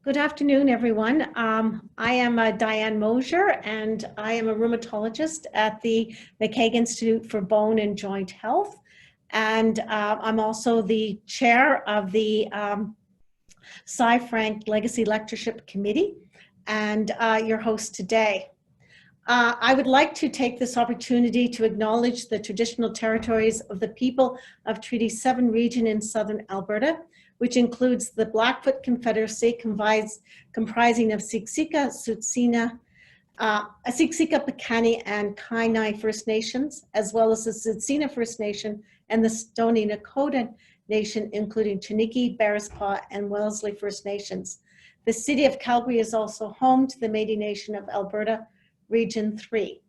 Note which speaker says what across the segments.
Speaker 1: Good afternoon, everyone. I am Diane Mosier, and I am a rheumatologist at the McCaig Institute for Bone and Joint Health. And I'm also the chair of the Cy Frank Legacy Lectureship Committee and your host today. I would like to take this opportunity to acknowledge the traditional territories of the people of Treaty 7 region in southern Alberta, which includes the Blackfoot Confederacy comprising of Siksika, Tsuut'ina, Siksika, Piikani, and Kainai First Nations, as well as the Tsuut'ina First Nation and the Stoney Nakoda Nation, including Chiniki, Bearspaw, and Wellesley First Nations. The city of Calgary is also home to the Métis Nation of Alberta, Region 3.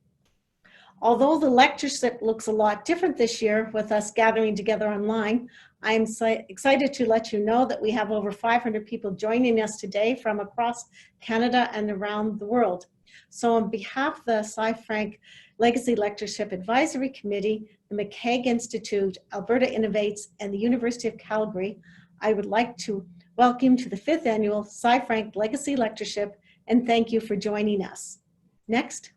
Speaker 1: Although the lectureship looks a lot different this year with us gathering together online, I'm excited to let you know that we have over 500 people joining us today from across Canada and around the world. So on behalf of the Cy Frank Legacy Lectureship Advisory Committee, the McCaig Institute, Alberta Innovates, and the University of Calgary, I would like to welcome you to the 5th annual Cy Frank Legacy Lectureship and thank you for joining us. Next.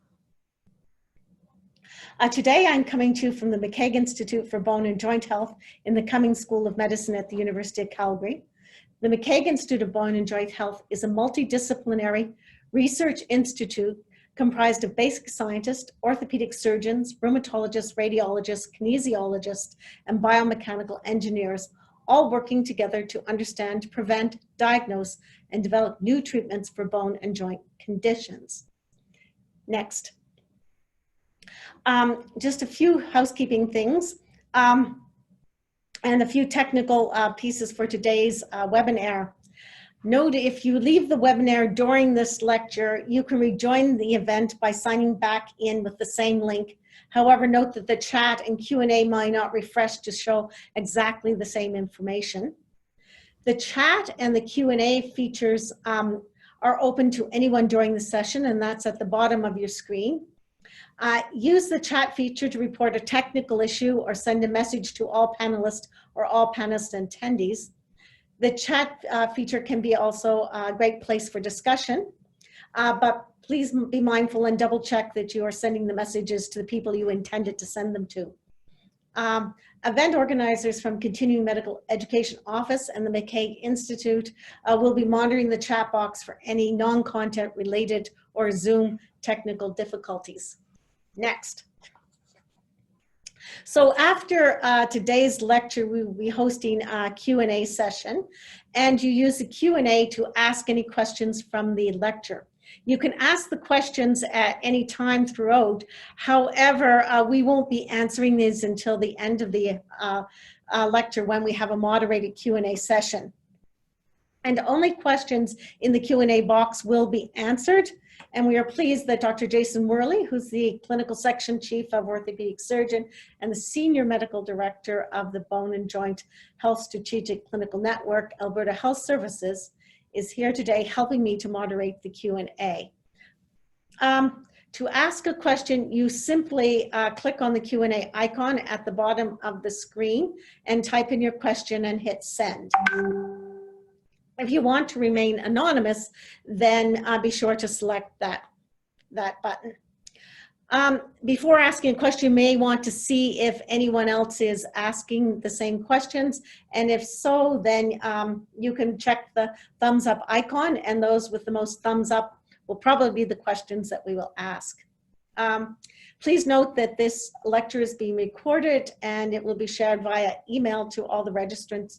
Speaker 1: Today I'm coming to you from the McCaig Institute for Bone and Joint Health in the Cummings School of Medicine at the University of Calgary. The McCaig Institute of Bone and Joint Health is a multidisciplinary research institute comprised of basic scientists, orthopedic surgeons, rheumatologists, radiologists, kinesiologists, and biomechanical engineers, all working together to understand, prevent, diagnose, and develop new treatments for bone and joint conditions. Next. Just a few housekeeping things and a few technical pieces for today's webinar. Note, if you leave the webinar during this lecture, you can rejoin the event by signing back in with the same link. However, note that the chat and Q&A might not refresh to show exactly the same information. The chat and the Q&A features are open to anyone during the session, and that's at the bottom of your screen. Use the chat feature to report a technical issue or send a message to all panelists or all panelist attendees. The chat feature can be also a great place for discussion, but please be mindful and double check that you are sending the messages to the people you intended to send them to. Event organizers from Continuing Medical Education Office and the McCaig Institute will be monitoring the chat box for any non-content related or Zoom technical difficulties. Next. So after today's lecture, we will be hosting a Q&A session, and you use the Q&A to ask any questions from the lecture. You can ask the questions at any time throughout. However, we won't be answering these until the end of the lecture when we have a moderated Q&A session. And only questions in the Q&A box will be answered. And we are pleased that Dr. Jason Worley, who's the Clinical Section Chief of Orthopedic Surgeon and the Senior Medical Director of the Bone and Joint Health Strategic Clinical Network, Alberta Health Services, is here today helping me to moderate the Q&A. To ask a question, you simply click on the Q&A icon at the bottom of the screen and type in your question and hit send. If you want to remain anonymous, then be sure to select that button. Before asking a question, you may want to see if anyone else is asking the same questions. And if so, then you can check the thumbs up icon, and those with the most thumbs up will probably be the questions that we will ask. Please note that this lecture is being recorded and it will be shared via email to all the registered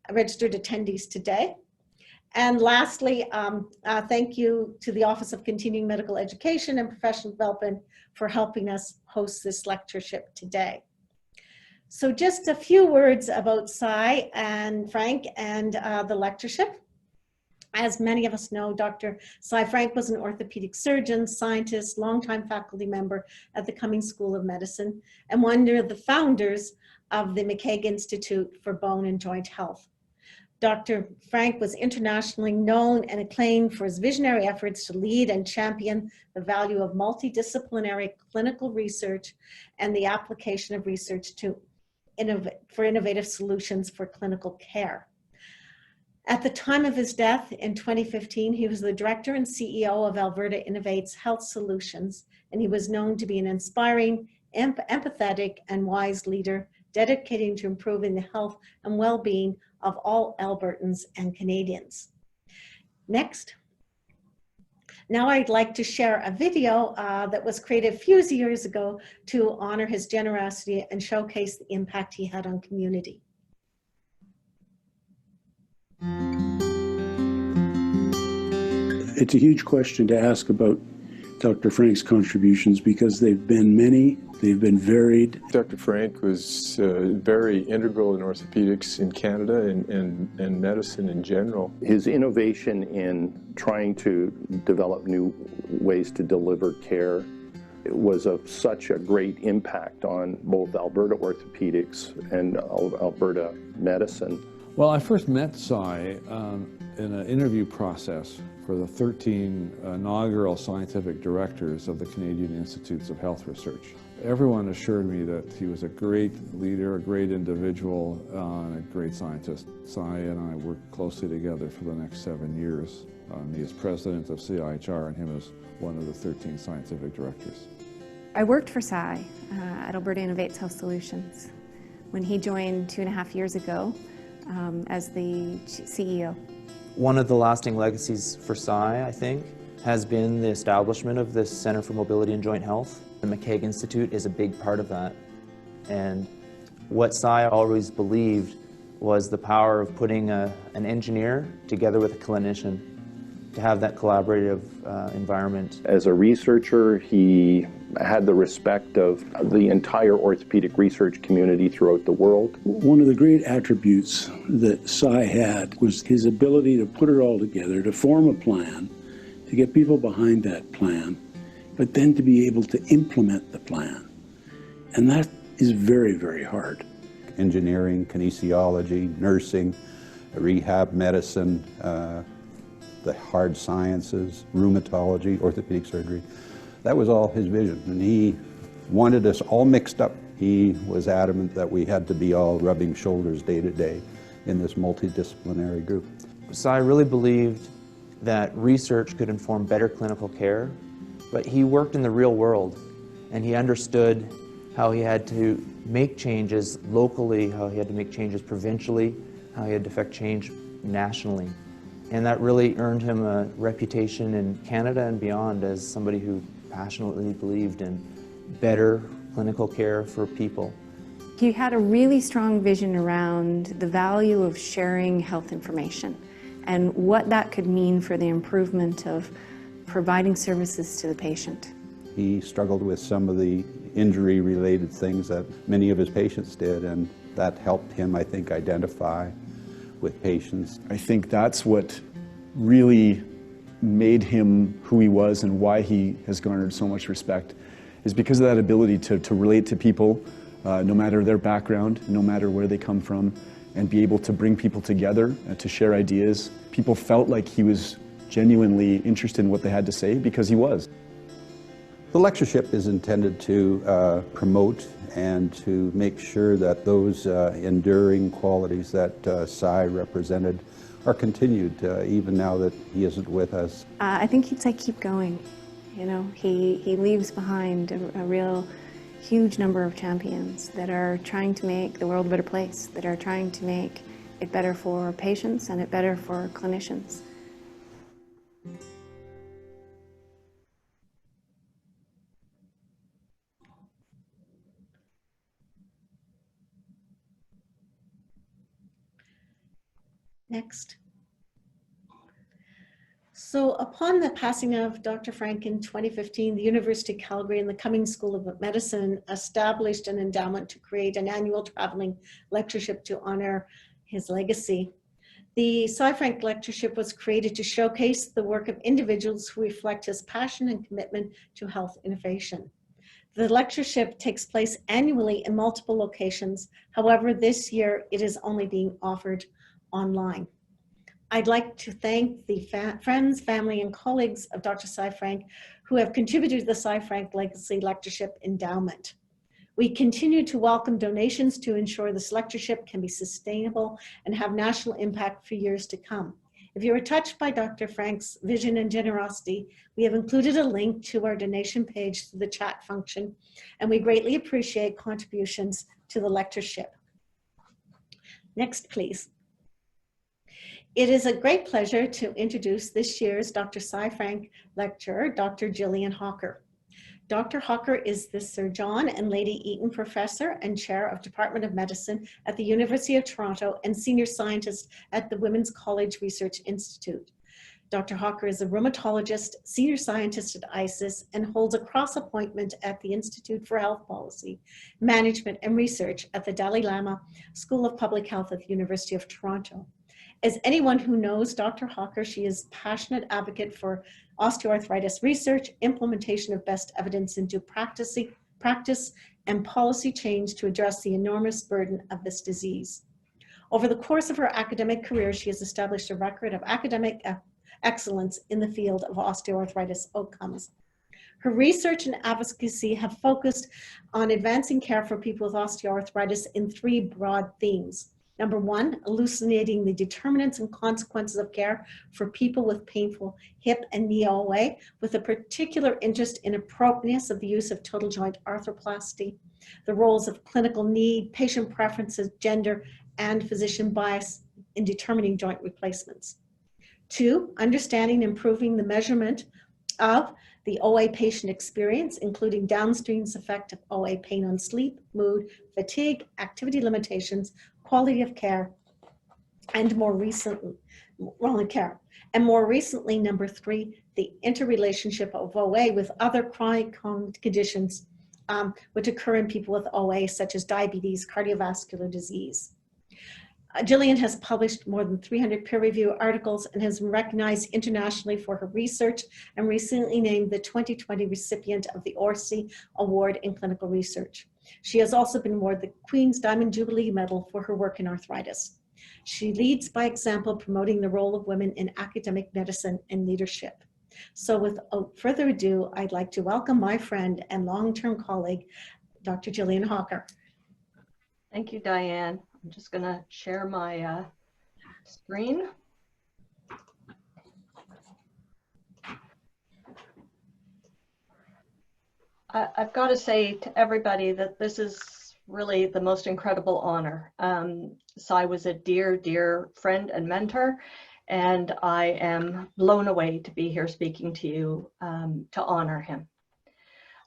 Speaker 1: attendees today. And lastly, thank you to the Office of Continuing Medical Education and Professional Development for helping us host this lectureship today. So just a few words about Cy and Frank and the lectureship. As many of us know, Dr. Cy Frank was an orthopedic surgeon, scientist, longtime faculty member at the Cummings School of Medicine, and one of the founders of the McCaig Institute for Bone and Joint Health. Dr. Frank was internationally known and acclaimed for his visionary efforts to lead and champion the value of multidisciplinary clinical research and the application of research for innovative solutions for clinical care. At the time of his death in 2015, he was the director and CEO of Alberta Innovates Health Solutions, and he was known to be an inspiring, empathetic, and wise leader dedicated to improving the health and well-being of all Albertans and Canadians. Next. Now I'd like to share a video that was created a few years ago to honor his generosity and showcase the impact he had on community.
Speaker 2: It's a huge question to ask about Dr. Frank's contributions because they've been many, they've been varied.
Speaker 3: Dr. Frank was very integral in orthopedics in Canada and medicine in general.
Speaker 4: His innovation in trying to develop new ways to deliver care was of such a great impact on both Alberta orthopedics and Alberta medicine.
Speaker 5: Well, I first met Cy in an interview process for the 13 inaugural scientific directors of the Canadian Institutes of Health Research. Everyone assured me that he was a great leader, a great individual, and a great scientist. Cy and I worked closely together for the next 7 years, me as president of CIHR and him as one of the 13 scientific directors.
Speaker 6: I worked for Cy at Alberta Innovates Health Solutions when he joined 2.5 years ago as the CEO.
Speaker 7: One of the lasting legacies for Cy, I think, has been the establishment of this Center for Mobility and Joint Health. The McCaig Institute is a big part of that. And what Cy always believed was the power of putting an engineer together with a clinician to have that collaborative environment.
Speaker 4: As a researcher, he had the respect of the entire orthopedic research community throughout the world.
Speaker 2: One of the great attributes that Cy had was his ability to put it all together, to form a plan, to get people behind that plan, but then to be able to implement the plan. And that is very, very hard.
Speaker 8: Engineering, kinesiology, nursing, rehab medicine, the hard sciences, rheumatology, orthopedic surgery. That was all his vision, and he wanted us all mixed up. He was adamant that we had to be all rubbing shoulders day to day in this multidisciplinary group.
Speaker 7: Cy really believed that research could inform better clinical care, but he worked in the real world, and he understood how he had to make changes locally, how he had to make changes provincially, how he had to affect change nationally. And that really earned him a reputation in Canada and beyond as somebody who passionately believed in better clinical care for people.
Speaker 6: He had a really strong vision around the value of sharing health information and what that could mean for the improvement of providing services to the patient.
Speaker 8: He struggled with some of the injury-related things that many of his patients did, and that helped him, I think, identify with patients.
Speaker 9: I think that's what really made him who he was and why he has garnered so much respect, is because of that ability to relate to people, no matter their background, no matter where they come from, and be able to bring people together and to share ideas. People felt like he was genuinely interested in what they had to say because he was.
Speaker 8: The lectureship is intended to promote and to make sure that those enduring qualities that Cy represented are continued even now that he isn't with us.
Speaker 6: I think he'd say keep going. You know, he leaves behind a real huge number of champions that are trying to make the world a better place, that are trying to make it better for patients and it better for clinicians.
Speaker 1: Next. So upon the passing of Dr. Frank in 2015, the University of Calgary and the Cummings School of Medicine established an endowment to create an annual traveling lectureship to honor his legacy. The Cy Frank Lectureship was created to showcase the work of individuals who reflect his passion and commitment to health innovation. The lectureship takes place annually in multiple locations. However, this year it is only being offered online. I'd like to thank the friends, family, and colleagues of Dr. Cy Frank who have contributed to the Cy Frank Legacy Lectureship Endowment. We continue to welcome donations to ensure this lectureship can be sustainable and have national impact for years to come. If you were touched by Dr. Frank's vision and generosity, we have included a link to our donation page through the chat function, and we greatly appreciate contributions to the lectureship. Next, please. It is a great pleasure to introduce this year's Dr. Cy Frank lecturer, Dr. Gillian Hawker. Dr. Hawker is the Sir John and Lady Eaton Professor and Chair of Department of Medicine at the University of Toronto and Senior Scientist at the Women's College Research Institute. Dr. Hawker is a rheumatologist, Senior Scientist at ISIS, and holds a cross appointment at the Institute for Health Policy, Management and Research at the Dalai Lama School of Public Health at the University of Toronto. As anyone who knows Dr. Hawker, she is a passionate advocate for osteoarthritis research, implementation of best evidence into practice and policy change to address the enormous burden of this disease. Over the course of her academic career, she has established a record of academic excellence in the field of osteoarthritis outcomes. Her research and advocacy have focused on advancing care for people with osteoarthritis in three broad themes. Number one, elucidating the determinants and consequences of care for people with painful hip and knee OA, with a particular interest in appropriateness of the use of total joint arthroplasty, the roles of clinical need, patient preferences, gender, and physician bias in determining joint replacements. Two, understanding and improving the measurement of the OA patient experience, including downstream effect of OA pain on sleep, mood, fatigue, activity limitations, quality of care, and more recently, number three, the interrelationship of OA with other chronic conditions which occur in people with OA, such as diabetes, cardiovascular disease. Gillian has published more than 300 peer-reviewed articles and has been recognized internationally for her research and recently named the 2020 recipient of the Orsi Award in Clinical Research. She has also been awarded the Queen's Diamond Jubilee Medal for her work in arthritis. She leads by example, promoting the role of women in academic medicine and leadership. So without further ado, I'd like to welcome my friend and long-term colleague, Dr. Gillian Hawker.
Speaker 10: Thank you, Diane. I'm just going to share my screen. I've got to say to everybody that this is really the most incredible honor. Cy was a dear, dear friend and mentor, and I am blown away to be here speaking to you to honor him.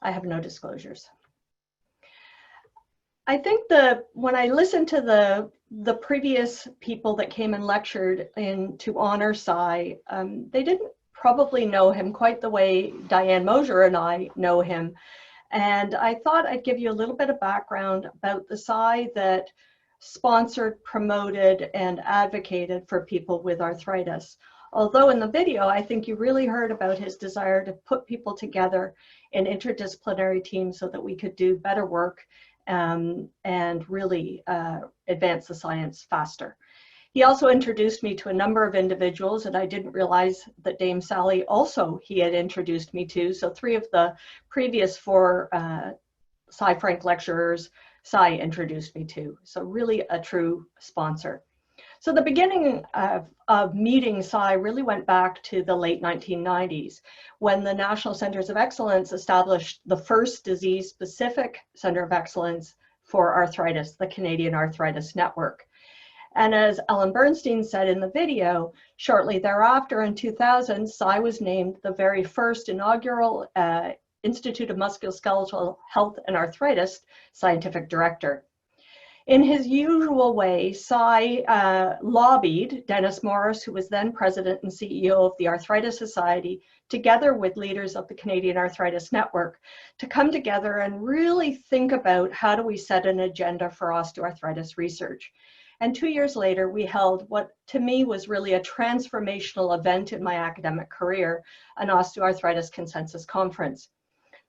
Speaker 10: I have no disclosures. I think when I listened to the previous people that came and lectured to honor Cy, they didn't probably know him quite the way Diane Mosier and I know him. And I thought I'd give you a little bit of background about the Cy that sponsored, promoted, and advocated for people with arthritis. Although in the video, I think you really heard about his desire to put people together in interdisciplinary teams so that we could do better work and really advance the science faster. He also introduced me to a number of individuals, and I didn't realize that Dame Sally also he had introduced me to. So 3 of the previous 4 Cy Frank lecturers, Cy introduced me to. So really a true sponsor. So the beginning of meeting Cy really went back to the late 1990s when the National Centers of Excellence established the first disease-specific Center of Excellence for arthritis, the Canadian Arthritis Network. And as Ellen Bernstein said in the video, shortly thereafter in 2000, Cy was named the very first inaugural Institute of Musculoskeletal Health and Arthritis Scientific Director. In his usual way, Cy lobbied Dennis Morris, who was then president and CEO of the Arthritis Society, together with leaders of the Canadian Arthritis Network, to come together and really think about how do we set an agenda for osteoarthritis research. And 2 years later, we held what to me was really a transformational event in my academic career, an osteoarthritis consensus conference.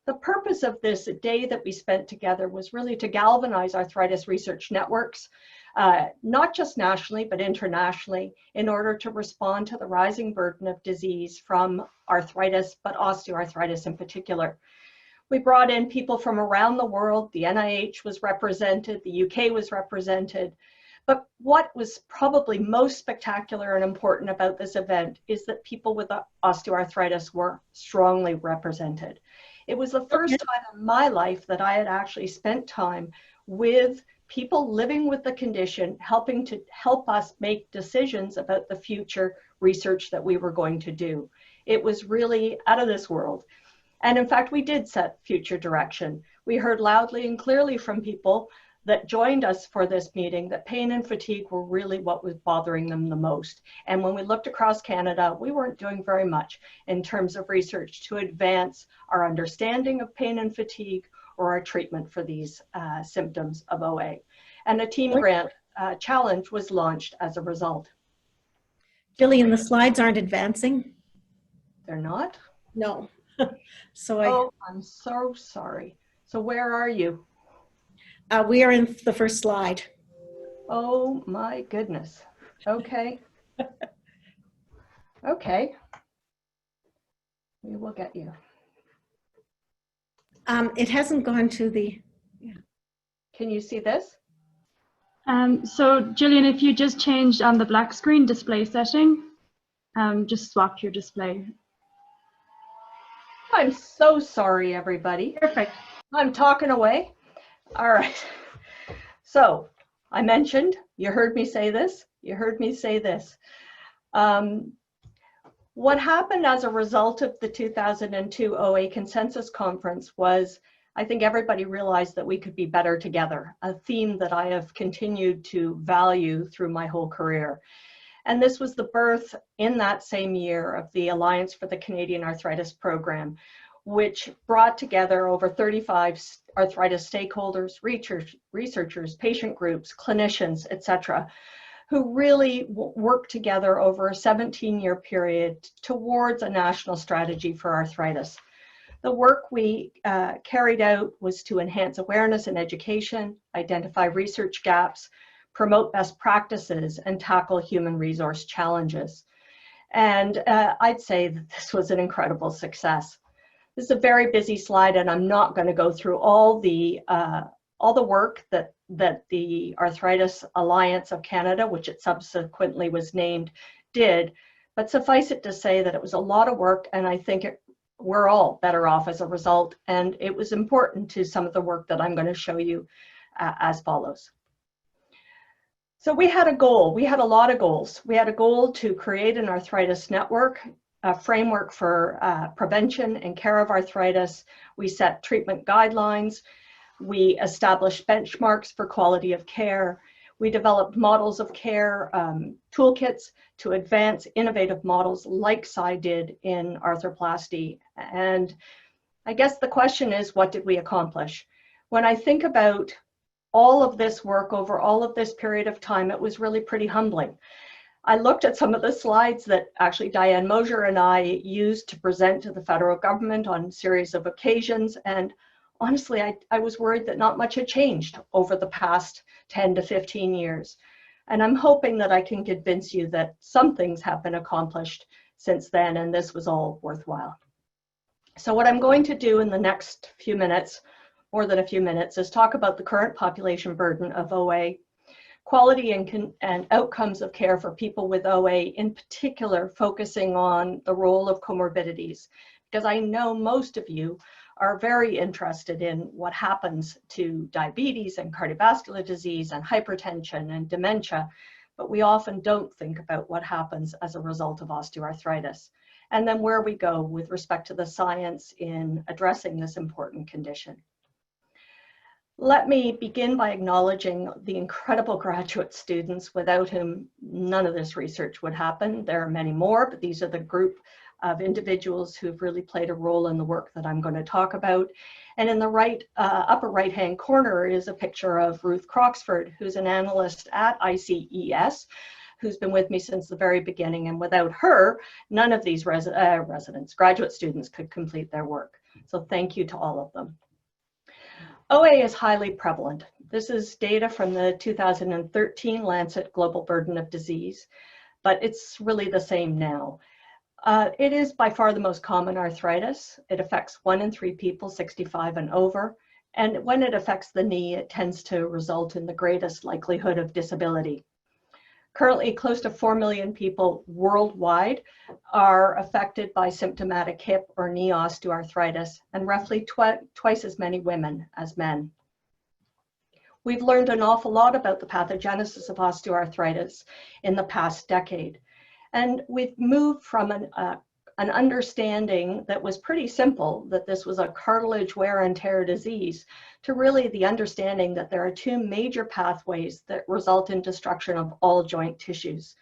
Speaker 10: The purpose of this day that we spent together was really to galvanize arthritis research networks, not just nationally, but internationally, in order to respond to the rising burden of disease from arthritis, but osteoarthritis in particular. We brought in people from around the world. The NIH was represented, the UK was represented. But what was probably most spectacular and important about this event is that people with osteoarthritis were strongly represented. It was the first time in my life that I had actually spent time with people living with the condition, helping to help us make decisions about the future research that we were going to do. It was really out of this world. And in fact, we did set future direction. We heard loudly and clearly from people that joined us for this meeting that pain and fatigue were really what was bothering them the most. And when we looked across Canada, we weren't doing very much in terms of research to advance our understanding of pain and fatigue or our treatment for these symptoms of OA. And a team grant challenge was launched as a result.
Speaker 1: Gillian, the slides aren't advancing.
Speaker 10: They're not?
Speaker 1: No.
Speaker 10: Oh, I'm so sorry. So where are you?
Speaker 1: We are in the first slide.
Speaker 10: Oh my goodness. Okay. Okay. We will get you.
Speaker 1: It hasn't gone to the...
Speaker 10: Can you see this?
Speaker 11: So Gillian, if you just changed on the black screen display setting, just swap your display.
Speaker 10: I'm so sorry, everybody.
Speaker 11: Perfect.
Speaker 10: I'm talking away. All right. So I mentioned, you heard me say this, you heard me say this. What happened as a result of the 2002 OA Consensus Conference was, I think everybody realized that we could be better together, a theme that I have continued to value through my whole career. And this was the birth in that same year of the Alliance for the Canadian Arthritis Program, which brought together over 35 arthritis stakeholders, researchers, patient groups, clinicians, etc., who really worked together over a 17-year period towards a national strategy for arthritis. The work we carried out was to enhance awareness and education, identify research gaps, promote best practices, and tackle human resource challenges. And I'd say that this was an incredible success. This is a very busy slide, and I'm not going to go through all the work that the Arthritis Alliance of Canada, which it subsequently was named, did. But suffice it to say that it was a lot of work, and I think we're all better off as a result. And it was important to some of the work that I'm going to show you as follows. So we had a goal. We had a lot of goals. We had a goal to create an arthritis network, a framework for prevention and care of arthritis. We set treatment guidelines. We established benchmarks for quality of care. We developed models of care, toolkits to advance innovative models like Cy did in arthroplasty. And I guess the question is, what did we accomplish? When I think about all of this work over all of this period of time, it was really pretty humbling. I looked at some of the slides that actually Diane Mosier and I used to present to the federal government on a series of occasions, and honestly, I was worried that not much had changed over the past 10 to 15 years. And I'm hoping that I can convince you that some things have been accomplished since then, and this was all worthwhile. So what I'm going to do in the next few minutes, more than a few minutes, is talk about the current population burden of OA, quality and outcomes of care for people with OA, in particular focusing on the role of comorbidities, because I know most of you are very interested in what happens to diabetes and cardiovascular disease and hypertension and dementia, but we often don't think about what happens as a result of osteoarthritis, and then where we go with respect to the science in addressing this important condition. Let me begin by acknowledging the incredible graduate students without whom none of this research would happen. There are many more, but these are the group of individuals who've really played a role in the work that I'm going to talk about. And in the upper right-hand corner is a picture of Ruth Croxford, who's an analyst at ICES, who's been with me since the very beginning. And without her, none of these graduate students could complete their work. So thank you to all of them. OA is highly prevalent. This is data from the 2013 Lancet Global Burden of Disease, but it's really the same now. It is by far the most common arthritis. It affects 1 in 3 people 65 and over. And when it affects the knee, it tends to result in the greatest likelihood of disability. Currently, close to 4 million people worldwide are affected by symptomatic hip or knee osteoarthritis, and roughly twice as many women as men. We've learned an awful lot about the pathogenesis of osteoarthritis in the past decade. And we've moved from an understanding that was pretty simple, that this was a cartilage wear and tear disease, to really the understanding that there are 2 major pathways that result in destruction of all joint tissues.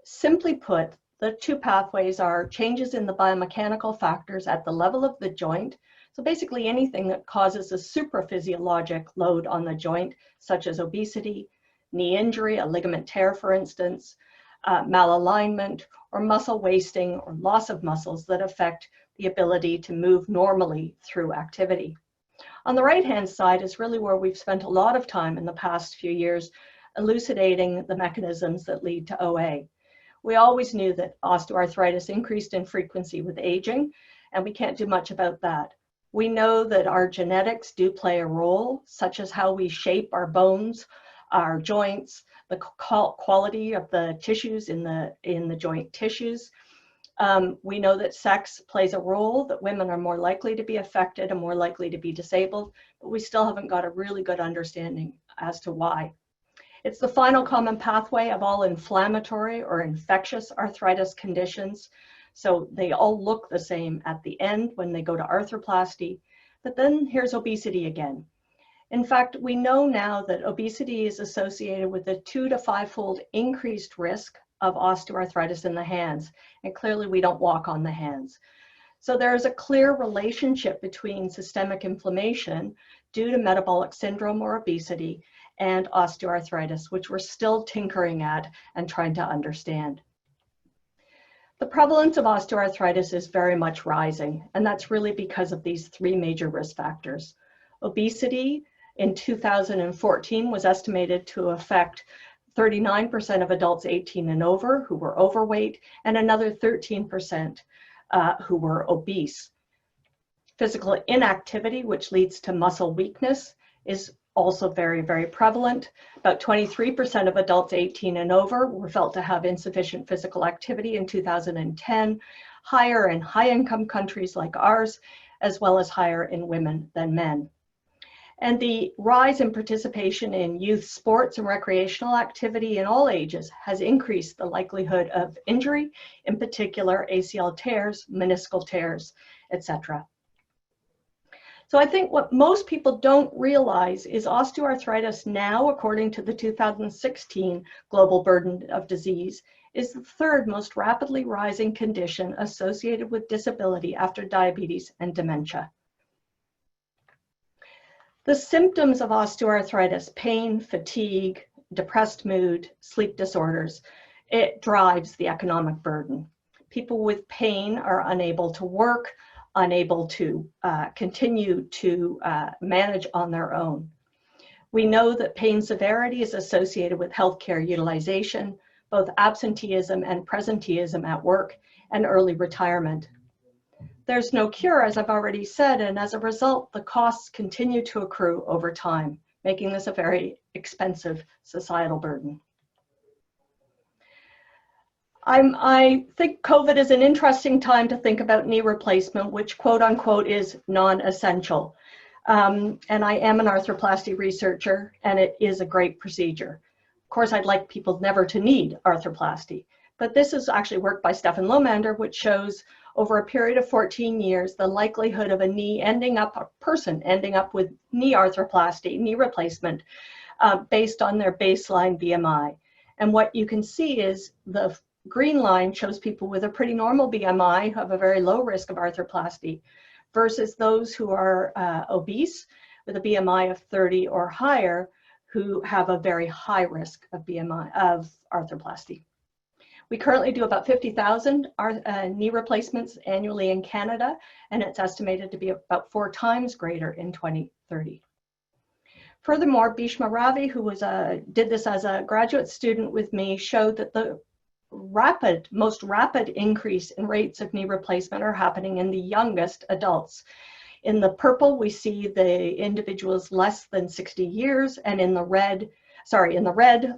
Speaker 10: Simply put, the 2 pathways are changes in the biomechanical factors at the level of the joint. So basically anything that causes a supraphysiologic load on the joint, such as obesity, knee injury, a ligament tear, for instance, malalignment, or muscle wasting or loss of muscles that affect the ability to move normally through activity. On the right-hand side is really where we've spent a lot of time in the past few years elucidating the mechanisms that lead to OA. We always knew that osteoarthritis increased in frequency with aging, and we can't do much about that. We know that our genetics do play a role, such as how we shape our bones, our joints, the quality of the tissues in the joint tissues. We know that sex plays a role, that women are more likely to be affected and more likely to be disabled, but we still haven't got a really good understanding as to why. It's the final common pathway of all inflammatory or infectious arthritis conditions. So they all look the same at the end when they go to arthroplasty, but then here's obesity again. In fact, we know now that obesity is associated with a 2 to 5-fold increased risk of osteoarthritis in the hands, and clearly we don't walk on the hands. So there is a clear relationship between systemic inflammation due to metabolic syndrome or obesity and osteoarthritis, which we're still tinkering at and trying to understand. The prevalence of osteoarthritis is very much rising, and that's really because of these 3 major risk factors. Obesity in 2014 was estimated to affect 39% of adults 18 and over who were overweight, and another 13% who were obese. Physical inactivity, which leads to muscle weakness, is also very, very prevalent. About 23% of adults 18 and over were felt to have insufficient physical activity in 2010, higher in high-income countries like ours, as well as higher in women than men. And the rise in participation in youth sports and recreational activity in all ages has increased the likelihood of injury, in particular ACL tears, meniscal tears, etc. So I think what most people don't realize is osteoarthritis now, according to the 2016 Global Burden of Disease, is the 3rd most rapidly rising condition associated with disability after diabetes and dementia. The symptoms of osteoarthritis, pain, fatigue, depressed mood, sleep disorders, it drives the economic burden. People with pain are unable to work, unable to continue to manage on their own. We know that pain severity is associated with healthcare utilization, both absenteeism and presenteeism at work, and early retirement. There's no cure, as I've already said, and as a result, the costs continue to accrue over time, making this a very expensive societal burden. I think COVID is an interesting time to think about knee replacement, which quote unquote is non-essential. And I am an arthroplasty researcher, and it is a great procedure. Of course, I'd like people never to need arthroplasty, but this is actually work by Stefan Lomander, which shows over a period of 14 years, the likelihood of a person ending up with knee arthroplasty, knee replacement, based on their baseline BMI. And what you can see is the green line shows people with a pretty normal BMI who have a very low risk of arthroplasty versus those who are obese with a BMI of 30 or higher who have a very high risk of arthroplasty. We currently do about 50,000 knee replacements annually in Canada, and it's estimated to be about 4 times greater in 2030. Furthermore, Bhishma Ravi, who did this as a graduate student with me, showed that the most rapid increase in rates of knee replacement are happening in the youngest adults. In the purple, we see the individuals less than 60 years, and in the red,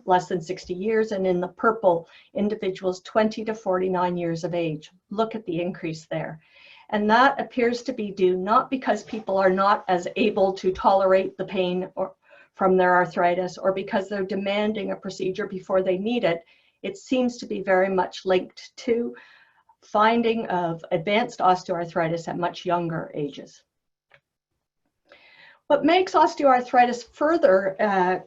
Speaker 10: less than 60 years, and in the purple, individuals 20 to 49 years of age. Look at the increase there. And that appears to be due not because people are not as able to tolerate the pain from their arthritis, or because they're demanding a procedure before they need it. It seems to be very much linked to finding of advanced osteoarthritis at much younger ages. What makes osteoarthritis further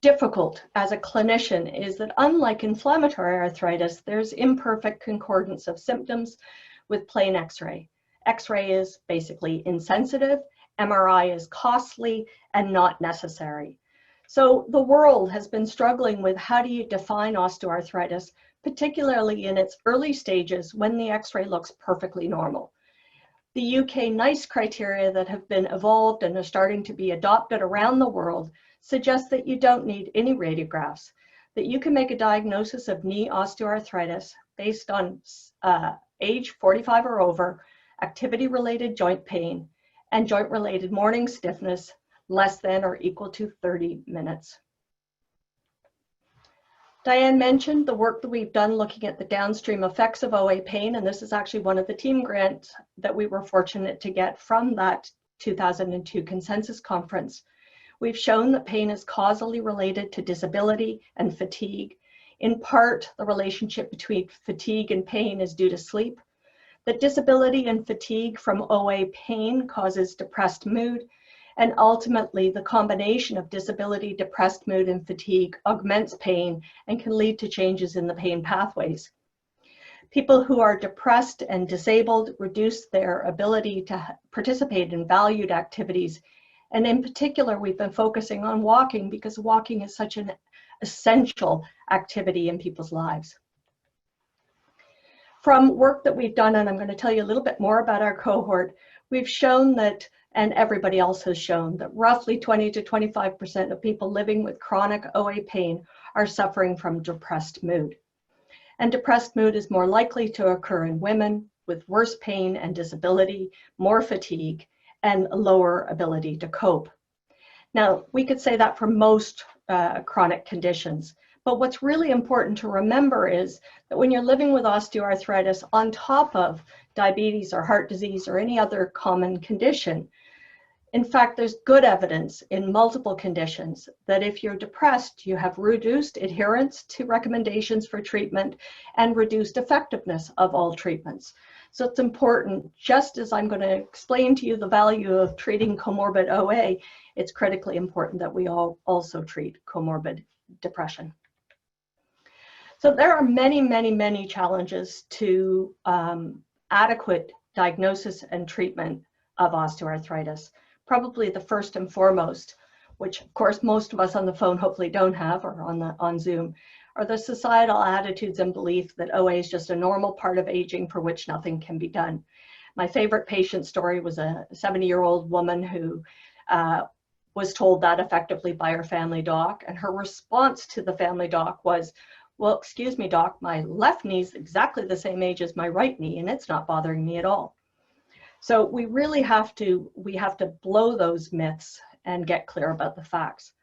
Speaker 10: difficult as a clinician is that, unlike inflammatory arthritis, there's imperfect concordance of symptoms with plain X-ray. X-ray is basically insensitive, MRI is costly and not necessary. So the world has been struggling with how do you define osteoarthritis, particularly in its early stages when the X-ray looks perfectly normal. The UK NICE criteria that have been evolved and are starting to be adopted around the world suggest that you don't need any radiographs, that you can make a diagnosis of knee osteoarthritis based on age 45 or over, activity-related joint pain, and joint-related morning stiffness less than or equal to 30 minutes. Diane mentioned the work that we've done looking at the downstream effects of OA pain, and this is actually one of the team grants that we were fortunate to get from that 2002 consensus conference. We've shown that pain is causally related to disability and fatigue. In part, the relationship between fatigue and pain is due to sleep. That disability and fatigue from OA pain causes depressed mood, and ultimately the combination of disability, depressed mood, and fatigue augments pain and can lead to changes in the pain pathways. People who are depressed and disabled reduce their ability to participate in valued activities. And in particular, we've been focusing on walking because walking is such an essential activity in people's lives. From work that we've done, and I'm going to tell you a little bit more about our cohort, we've shown that, and everybody else has shown, that roughly 20 to 25% of people living with chronic OA pain are suffering from depressed mood. And depressed mood is more likely to occur in women with worse pain and disability, more fatigue, and a lower ability to cope. Now, we could say that for most chronic conditions, but what's really important to remember is that when you're living with osteoarthritis on top of diabetes or heart disease or any other common condition, in fact, there's good evidence in multiple conditions that if you're depressed, you have reduced adherence to recommendations for treatment and reduced effectiveness of all treatments. So it's important, just as I'm going to explain to you the value of treating comorbid OA, it's critically important that we all also treat comorbid depression. So there are many, many, many challenges to adequate diagnosis and treatment of osteoarthritis. Probably the first and foremost, which of course most of us on the phone hopefully don't have, or on Zoom, are the societal attitudes and belief that OA is just a normal part of aging for which nothing can be done. My favorite patient story was a 70-year-old woman who was told that effectively by her family doc, and her response to the family doc was, well, excuse me, doc, my left knee is exactly the same age as my right knee, and it's not bothering me at all. So we really have to blow those myths and get clear about the facts.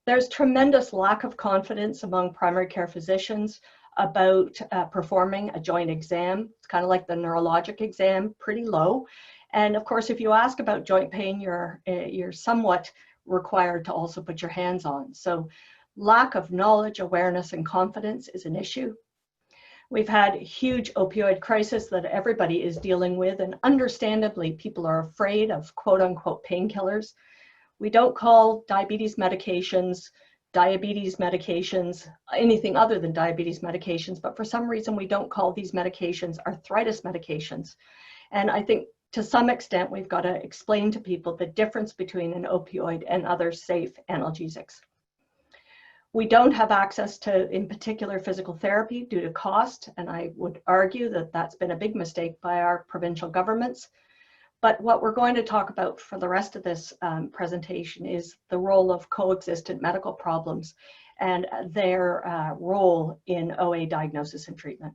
Speaker 10: There's tremendous lack of confidence among primary care physicians about performing a joint exam. It's kind of like the neurologic exam, pretty low. And of course, if you ask about joint pain, you're somewhat required to also put your hands on. So lack of knowledge, awareness, and confidence is an issue. We've had a huge opioid crisis that everybody is dealing with, and understandably, people are afraid of quote unquote painkillers. We don't call diabetes medications, anything other than diabetes medications, but for some reason we don't call these medications arthritis medications. And I think to some extent, we've got to explain to people the difference between an opioid and other safe analgesics. We don't have access to, in particular, physical therapy due to cost, and I would argue that that's been a big mistake by our provincial governments. But what we're going to talk about for the rest of this presentation is the role of coexistent medical problems and their role in OA diagnosis and treatment.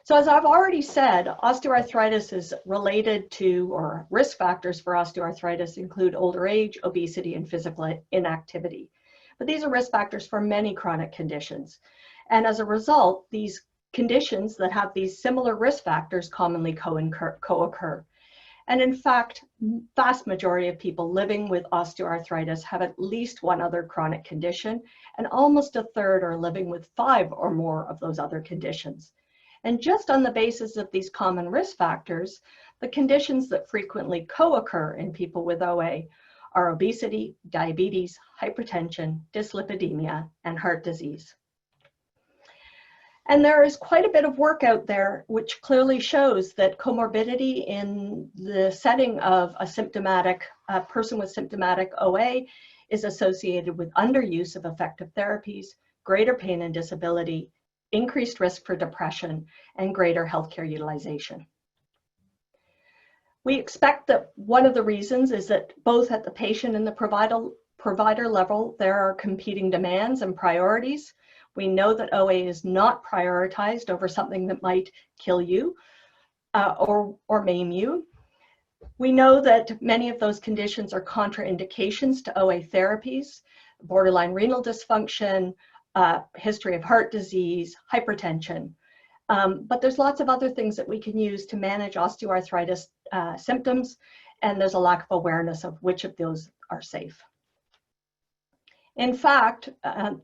Speaker 10: So as I've already said, osteoarthritis is related to, or risk factors for osteoarthritis include older age, obesity, and physical inactivity. But these are risk factors for many chronic conditions. And as a result, these conditions that have these similar risk factors commonly co-occur. And in fact, vast majority of people living with osteoarthritis have at least one other chronic condition, and almost a third are living with 5 or more of those other conditions. And just on the basis of these common risk factors, the conditions that frequently co-occur in people with OA are obesity, diabetes, hypertension, dyslipidemia, and heart disease. And there is quite a bit of work out there which clearly shows that comorbidity in the setting of a symptomatic person with symptomatic OA is associated with underuse of effective therapies, greater pain and disability, increased risk for depression, and greater healthcare utilization. We expect that one of the reasons is that both at the patient and the provider level, there are competing demands and priorities. We know that OA is not prioritized over something that might kill you or maim you. We know that many of those conditions are contraindications to OA therapies, borderline renal dysfunction, history of heart disease, hypertension. But there's lots of other things that we can use to manage osteoarthritis symptoms, and there's a lack of awareness of which of those are safe. In fact,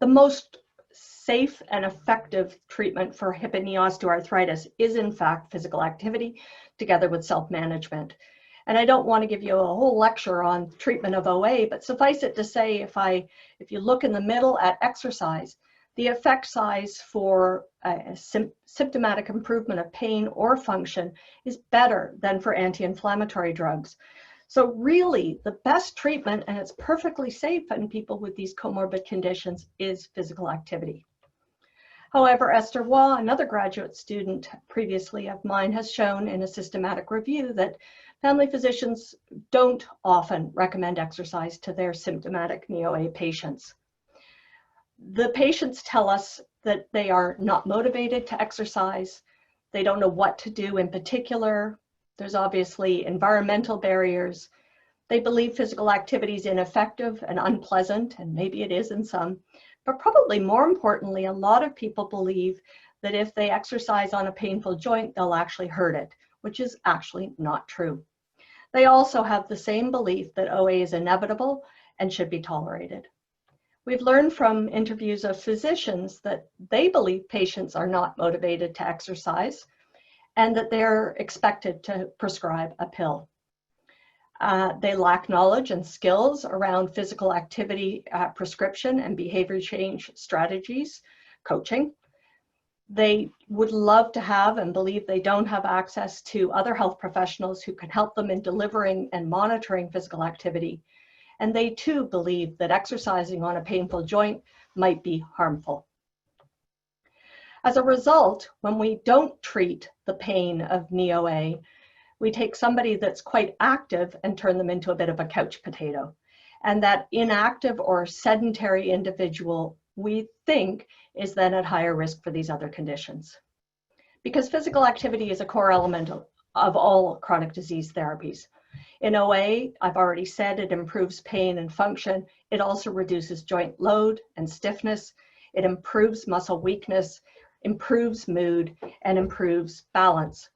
Speaker 10: the most safe and effective treatment for hip and knee osteoarthritis is in fact physical activity together with self-management. And I don't want to give you a whole lecture on treatment of OA, but suffice it to say, if you look in the middle at exercise, the effect size for symptomatic improvement of pain or function is better than for anti-inflammatory drugs. So really, the best treatment, and it's perfectly safe in people with these comorbid conditions, is physical activity. However, Esther Waugh, another graduate student previously of mine, has shown in a systematic review that family physicians don't often recommend exercise to their symptomatic knee OA patients. The patients tell us that they are not motivated to exercise. They don't know what to do in particular. There's obviously environmental barriers. They believe physical activity is ineffective and unpleasant, and maybe it is in some. But probably more importantly, a lot of people believe that if they exercise on a painful joint, they'll actually hurt it, which is actually not true. They also have the same belief that OA is inevitable and should be tolerated. We've learned from interviews of physicians that they believe patients are not motivated to exercise and that they're expected to prescribe a pill. They lack knowledge and skills around physical activity prescription and behavior change strategies, coaching. They would love to have and believe they don't have access to other health professionals who can help them in delivering and monitoring physical activity. And they too believe that exercising on a painful joint might be harmful. As a result, when we don't treat the pain of knee OA, we take somebody that's quite active and turn them into a bit of a couch potato. And that inactive or sedentary individual, we think, is then at higher risk for these other conditions. Because physical activity is a core element of all chronic disease therapies. In OA, I've already said it improves pain and function. It also reduces joint load and stiffness. It improves muscle weakness, improves mood, and improves balance.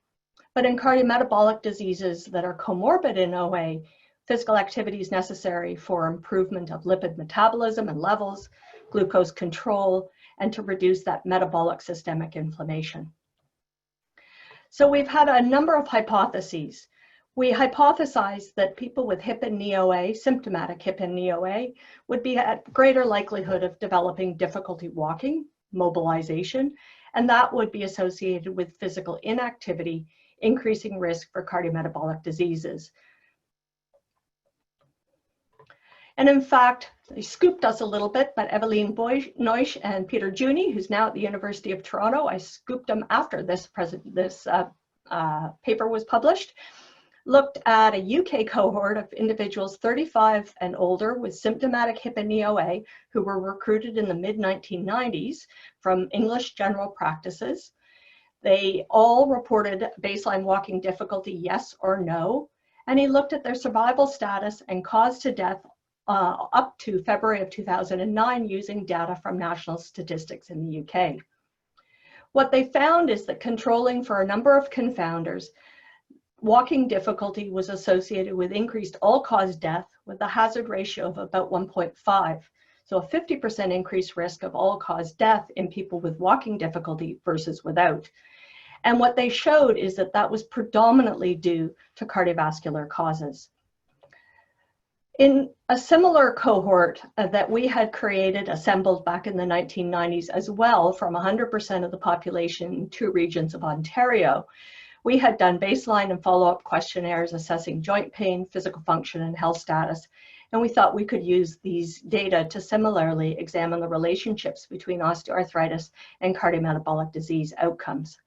Speaker 10: But in cardiometabolic diseases that are comorbid in OA, physical activity is necessary for improvement of lipid metabolism and levels, glucose control, and to reduce that metabolic systemic inflammation. So we've had a number of hypotheses. We hypothesized that people with hip and knee OA, symptomatic hip and knee OA, would be at greater likelihood of developing difficulty walking, mobilization, and that would be associated with physical inactivity, increasing risk for cardiometabolic diseases. And in fact, they scooped us a little bit, but Eveline Neusch and Peter Juni, who's now at the University of Toronto, I scooped them after this paper was published. looked at a UK cohort of individuals 35 and older with symptomatic hip and knee OA who were recruited in the mid-1990s from English general practices. They all reported baseline walking difficulty, yes or no, and he looked at their survival status and cause to death up to February of 2009 using data from national statistics in the UK. What they found is that controlling for a number of confounders, walking difficulty was associated with increased all-cause death with a hazard ratio of about 1.5. So a 50% increased risk of all-cause death in people with walking difficulty versus without. And what they showed is that that was predominantly due to cardiovascular causes. In a similar cohort that we had created, assembled back in the 1990s as well from 100% of the population in 2 regions of Ontario, we had done baseline and follow-up questionnaires assessing joint pain, physical function, and health status. And we thought we could use these data to similarly examine the relationships between osteoarthritis and cardiometabolic disease outcomes.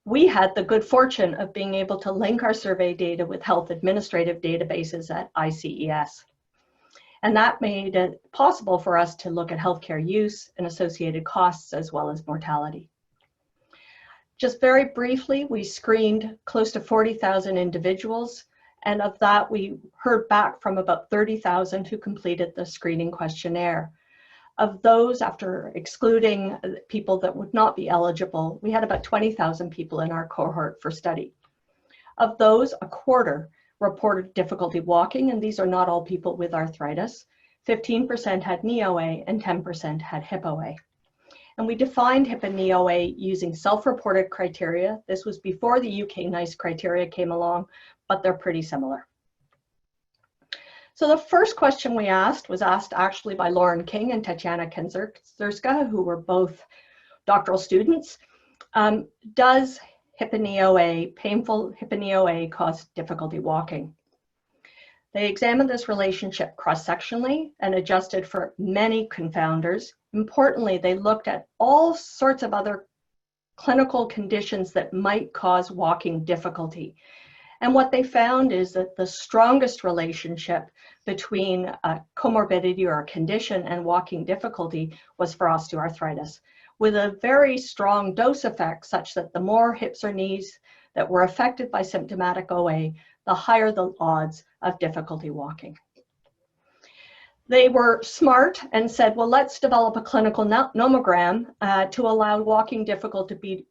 Speaker 10: We had the good fortune of being able to link our survey data with health administrative databases at ICES. And that made it possible for us to look at healthcare use and associated costs as well as mortality. Just very briefly, we screened close to 40,000 individuals, and of that we heard back from about 30,000 who completed the screening questionnaire. Of those, after excluding people that would not be eligible, we had about 20,000 people in our cohort for study. Of those, a quarter reported difficulty walking, and these are not all people with arthritis. 15% had knee OA and 10% had hip OA. And we defined hip and knee OA using self-reported criteria. This was before the UK NICE criteria came along, but they're pretty similar. So the first question we asked was asked actually by Lauren King and Tatiana Kenzerska, who were both doctoral students. Does hip and knee OA, painful hip and knee OA, cause difficulty walking? They examined this relationship cross-sectionally and adjusted for many confounders. Importantly, they looked at all sorts of other clinical conditions that might cause walking difficulty. And what they found is that the strongest relationship between a comorbidity or a condition and walking difficulty was for osteoarthritis, with a very strong dose effect such that the more hips or knees that were affected by symptomatic OA, the higher the odds of difficulty walking. They were smart and said, well, let's develop a clinical nomogram to allow walking difficulty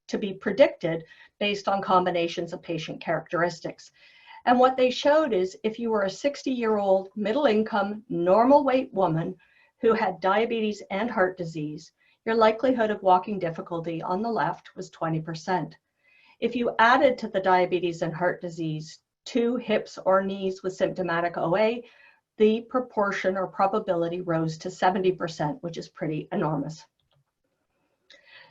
Speaker 10: to be predicted based on combinations of patient characteristics. And what they showed is if you were a 60-year-old middle-income, normal weight woman who had diabetes and heart disease, your likelihood of walking difficulty on the left was 20%. If you added to the diabetes and heart disease 2 hips or knees with symptomatic OA, the proportion or probability rose to 70%, which is pretty enormous.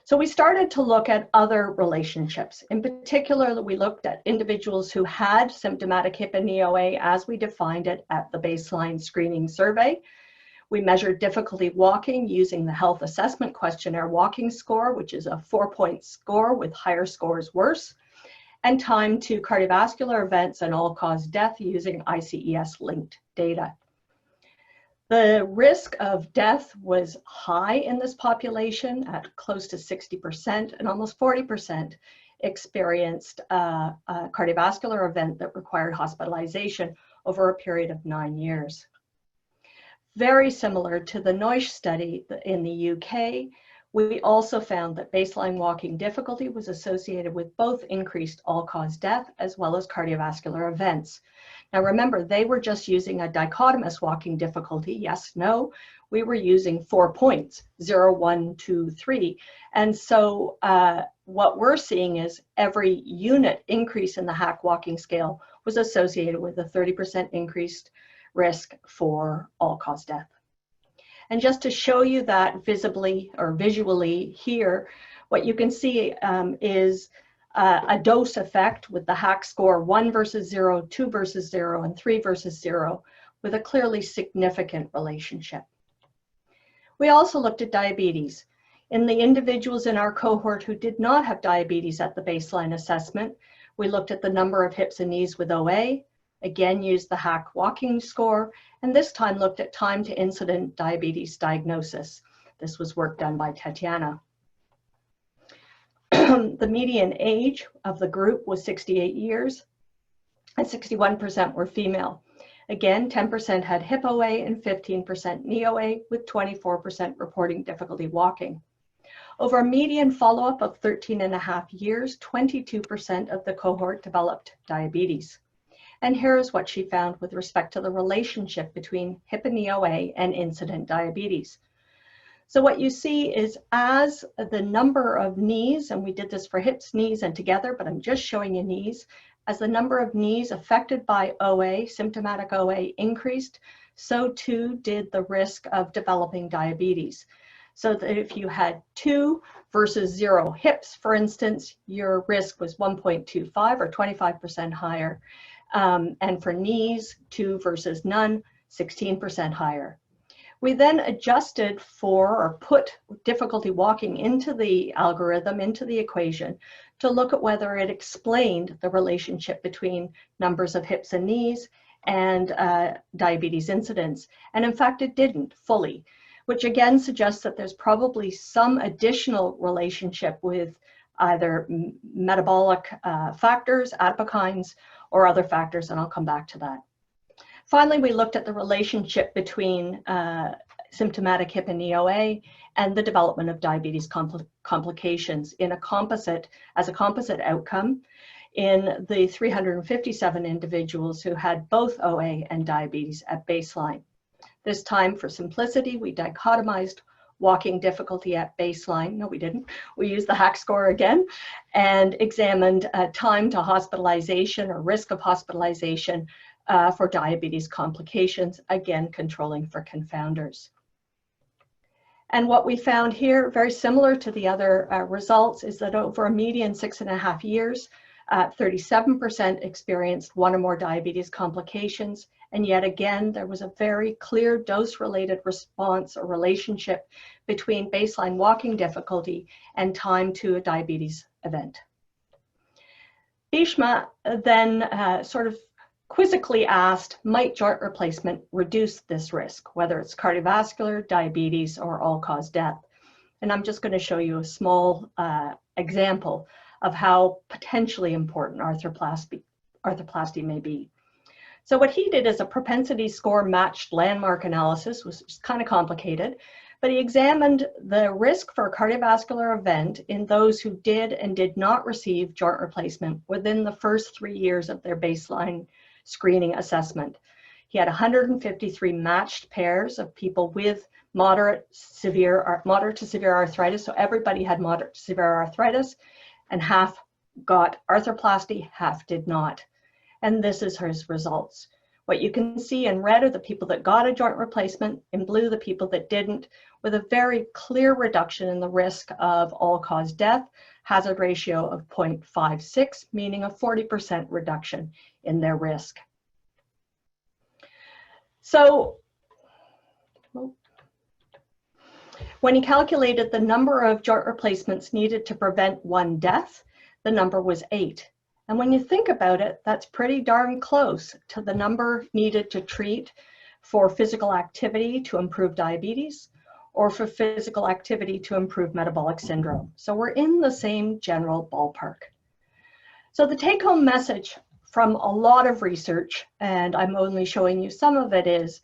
Speaker 10: So we started to look at other relationships. In particular, we looked at individuals who had symptomatic hip and knee OA as we defined it at the baseline screening survey. We measured difficulty walking using the health assessment questionnaire walking score, which is a 4-point score with higher scores worse, and time to cardiovascular events and all-cause death using ICES linked data. The risk of death was high in this population at close to 60%, and almost 40% experienced a cardiovascular event that required hospitalization over a period of 9 years. Very similar to the NOISH study in the UK, we also found that baseline walking difficulty was associated with both increased all-cause death as well as cardiovascular events. Now remember, they were just using a dichotomous walking difficulty, yes, no. We were using 4 points, 0, 1, 2, 3. And so what we're seeing is every unit increase in the HAQ walking scale was associated with a 30% increased risk for all-cause death. And just to show you that visibly or visually here, what you can see is a dose effect with the HAQ score 1 versus 0, 2 versus 0, and 3 versus 0 with a clearly significant relationship. We also looked at diabetes. In the individuals in our cohort who did not have diabetes at the baseline assessment, We looked at the number of hips and knees with OA, again used the HAC walking score, and this time looked at time to incident diabetes diagnosis. This was work done by Tatiana. The median age of the group was 68 years, and 61% were female. Again, 10% had hip OA and 15% knee OA, with 24% reporting difficulty walking. Over a median follow-up of 13.5 years, 22% of the cohort developed diabetes. And here's what she found with respect to the relationship between hip and knee OA and incident diabetes. So what you see is as the number of knees, and we did this for hips, knees, and together, but I'm just showing you knees, as the number of knees affected by OA, symptomatic OA, increased, so too did the risk of developing diabetes. So that if you had 2 versus 0 hips, for instance, your risk was 1.25 or 25% higher. And for knees, 2 versus none, 16% higher. We then adjusted for, or put difficulty walking into the algorithm, into the equation, to look at whether it explained the relationship between numbers of hips and knees and diabetes incidence. And in fact, it didn't fully, which again suggests that there's probably some additional relationship with either metabolic factors, adipokines, or other factors, and I'll come back to that. Finally, we looked at the relationship between symptomatic hip and knee OA and the development of diabetes complications in a composite outcome in the 357 individuals who had both OA and diabetes at baseline. This time, for simplicity, we dichotomized walking difficulty at baseline. No, we didn't. We used the HAC score again and examined time to hospitalization or risk of hospitalization for diabetes complications, again, controlling for confounders. And what we found here, very similar to the other results, is that over a median 6.5 years, 37% experienced 1 or more diabetes complications. And yet again, there was a very clear dose-related response or relationship between baseline walking difficulty and time to a diabetes event. Bhishma then sort of quizzically asked, might joint replacement reduce this risk, whether it's cardiovascular, diabetes, or all-cause death? And I'm just going to show you a small example of how potentially important arthroplasty may be. So what he did is a propensity score matched landmark analysis, which was kind of complicated, but he examined the risk for a cardiovascular event in those who did and did not receive joint replacement within the first 3 years of their baseline screening assessment. He had 153 matched pairs of people with moderate to severe arthritis. So everybody had moderate to severe arthritis, and half got arthroplasty, half did not. And this is his results. What you can see in red are the people that got a joint replacement, in blue the people that didn't, with a very clear reduction in the risk of all-cause death, hazard ratio of 0.56, meaning a 40% reduction in their risk. So when he calculated the number of joint replacements needed to prevent 1 death, the number was 8. And when you think about it, that's pretty darn close to the number needed to treat for physical activity to improve diabetes or for physical activity to improve metabolic syndrome. So we're in the same general ballpark. So the take-home message from a lot of research, and I'm only showing you some of it, is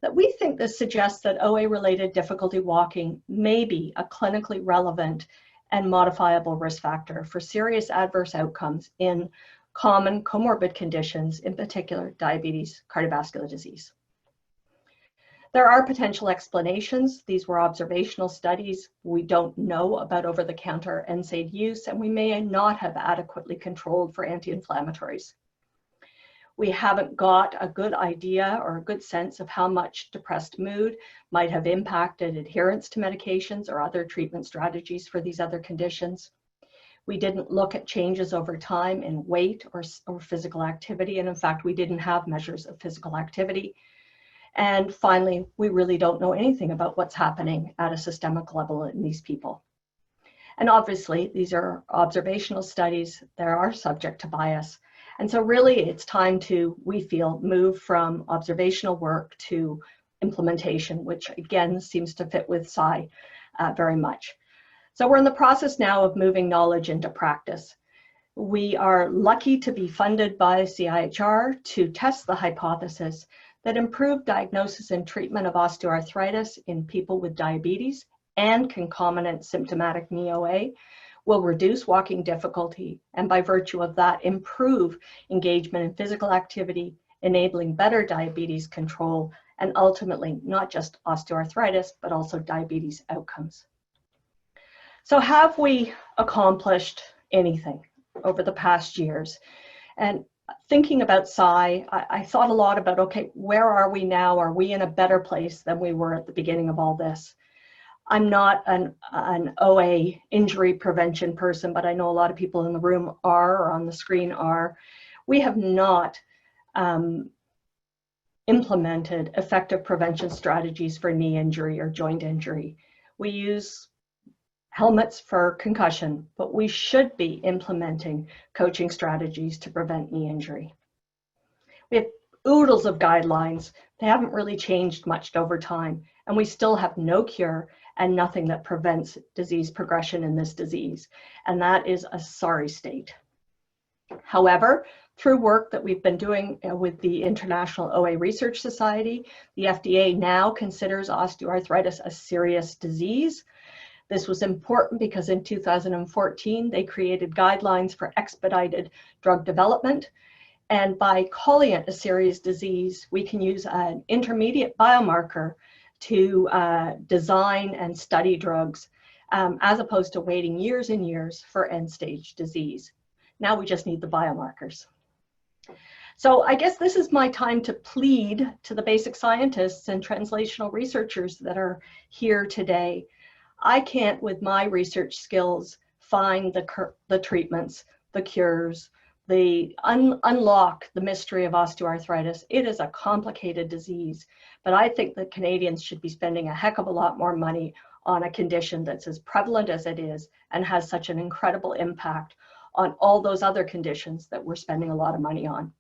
Speaker 10: that we think this suggests that OA-related difficulty walking may be a clinically relevant and modifiable risk factor for serious adverse outcomes in common comorbid conditions, in particular diabetes, cardiovascular disease. There are potential explanations. These were observational studies. We don't know about over-the-counter NSAID use, and we may not have adequately controlled for anti-inflammatories. We haven't got a good idea or a good sense of how much depressed mood might have impacted adherence to medications or other treatment strategies for these other conditions. We didn't look at changes over time in weight or physical activity, and in fact, we didn't have measures of physical activity. And finally, we really don't know anything about what's happening at a systemic level in these people. And obviously, these are observational studies. They are subject to bias. And so really, it's time to, we feel, move from observational work to implementation, which again seems to fit with Cy very much. So we're in the process now of moving knowledge into practice. We are lucky to be funded by CIHR to test the hypothesis that improved diagnosis and treatment of osteoarthritis in people with diabetes and concomitant symptomatic knee OA will reduce walking difficulty, and by virtue of that, improve engagement in physical activity, enabling better diabetes control, and ultimately not just osteoarthritis, but also diabetes outcomes. So have we accomplished anything over the past years? And thinking about Cy, I thought a lot about, okay, where are we now? Are we in a better place than we were at the beginning of all this? I'm not an OA injury prevention person, but I know a lot of people in the room are, or on the screen are. We have not implemented effective prevention strategies for knee injury or joint injury. We use helmets for concussion, but we should be implementing coaching strategies to prevent knee injury. We have oodles of guidelines. They haven't really changed much over time, and we still have no cure and nothing that prevents disease progression in this disease. And that is a sorry state. However, through work that we've been doing with the International OA Research Society, the FDA now considers osteoarthritis a serious disease. This was important because in 2014, they created guidelines for expedited drug development. And by calling it a serious disease, we can use an intermediate biomarker to design and study drugs, as opposed to waiting years and years for end-stage disease. Now we just need the biomarkers. So I guess this is my time to plead to the basic scientists and translational researchers that are here today. I can't, with my research skills, find the treatments, the cures, unlock the mystery of osteoarthritis. It is a complicated disease, but I think that Canadians should be spending a heck of a lot more money on a condition that's as prevalent as it is and has such an incredible impact on all those other conditions that we're spending a lot of money on.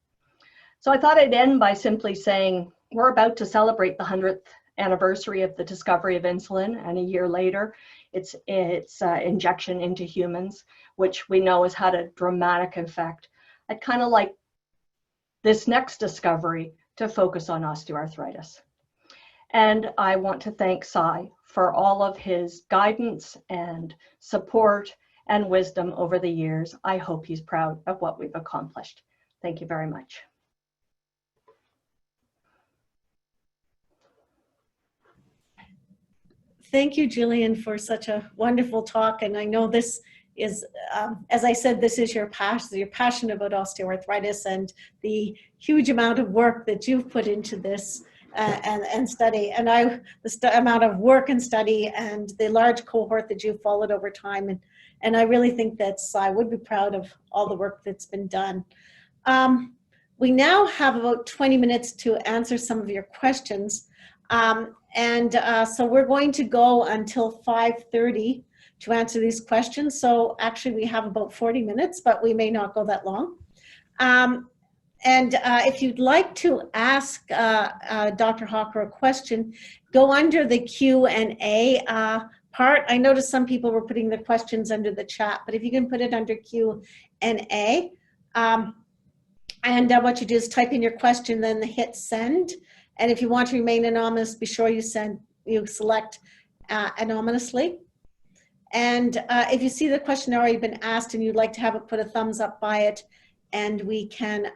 Speaker 10: So I thought I'd end by simply saying we're about to celebrate the 100th anniversary of the discovery of insulin, and a year later, its injection into humans, which we know has had a dramatic effect. I'd kind of like this next discovery to focus on osteoarthritis. And I want to thank Cy for all of his guidance and support and wisdom over the years. I hope he's proud of what we've accomplished. Thank you very much.
Speaker 1: Thank you, Gillian, for such a wonderful talk. And I know this is, as I said, this is your passion. You're passionate about osteoarthritis and the huge amount of work that you've put into this and study. And the amount of work and study and the large cohort that you've followed over time. And I really think that I would be proud of all the work that's been done. We now have about 20 minutes to answer some of your questions. So we're going to go until 5:30 to answer these questions. So actually we have about 40 minutes, but we may not go that long. If you'd like to ask Dr. Hawker a question, go under the Q&A part. I noticed some people were putting their questions under the chat, but if you can put it under Q&A. What you do is type in your question, then hit send. And if you want to remain anonymous, be sure you select anonymously. And if you see the question already been asked and you'd like to have it, put a thumbs up by it, and we can,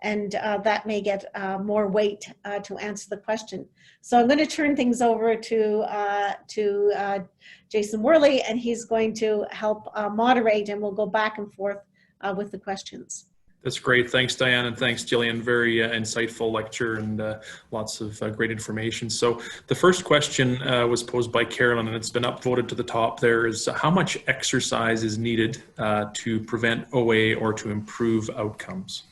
Speaker 1: that may get more weight to answer the question. So I'm going to turn things over to Jason Worley, and he's going to help moderate, and we'll go back and forth with the questions.
Speaker 12: That's great. Thanks, Diane, and thanks, Gillian. Very insightful lecture and lots of great information. So the first question was posed by Carolyn, and it's been upvoted to the top there, is how much exercise is needed to prevent OA or to improve outcomes?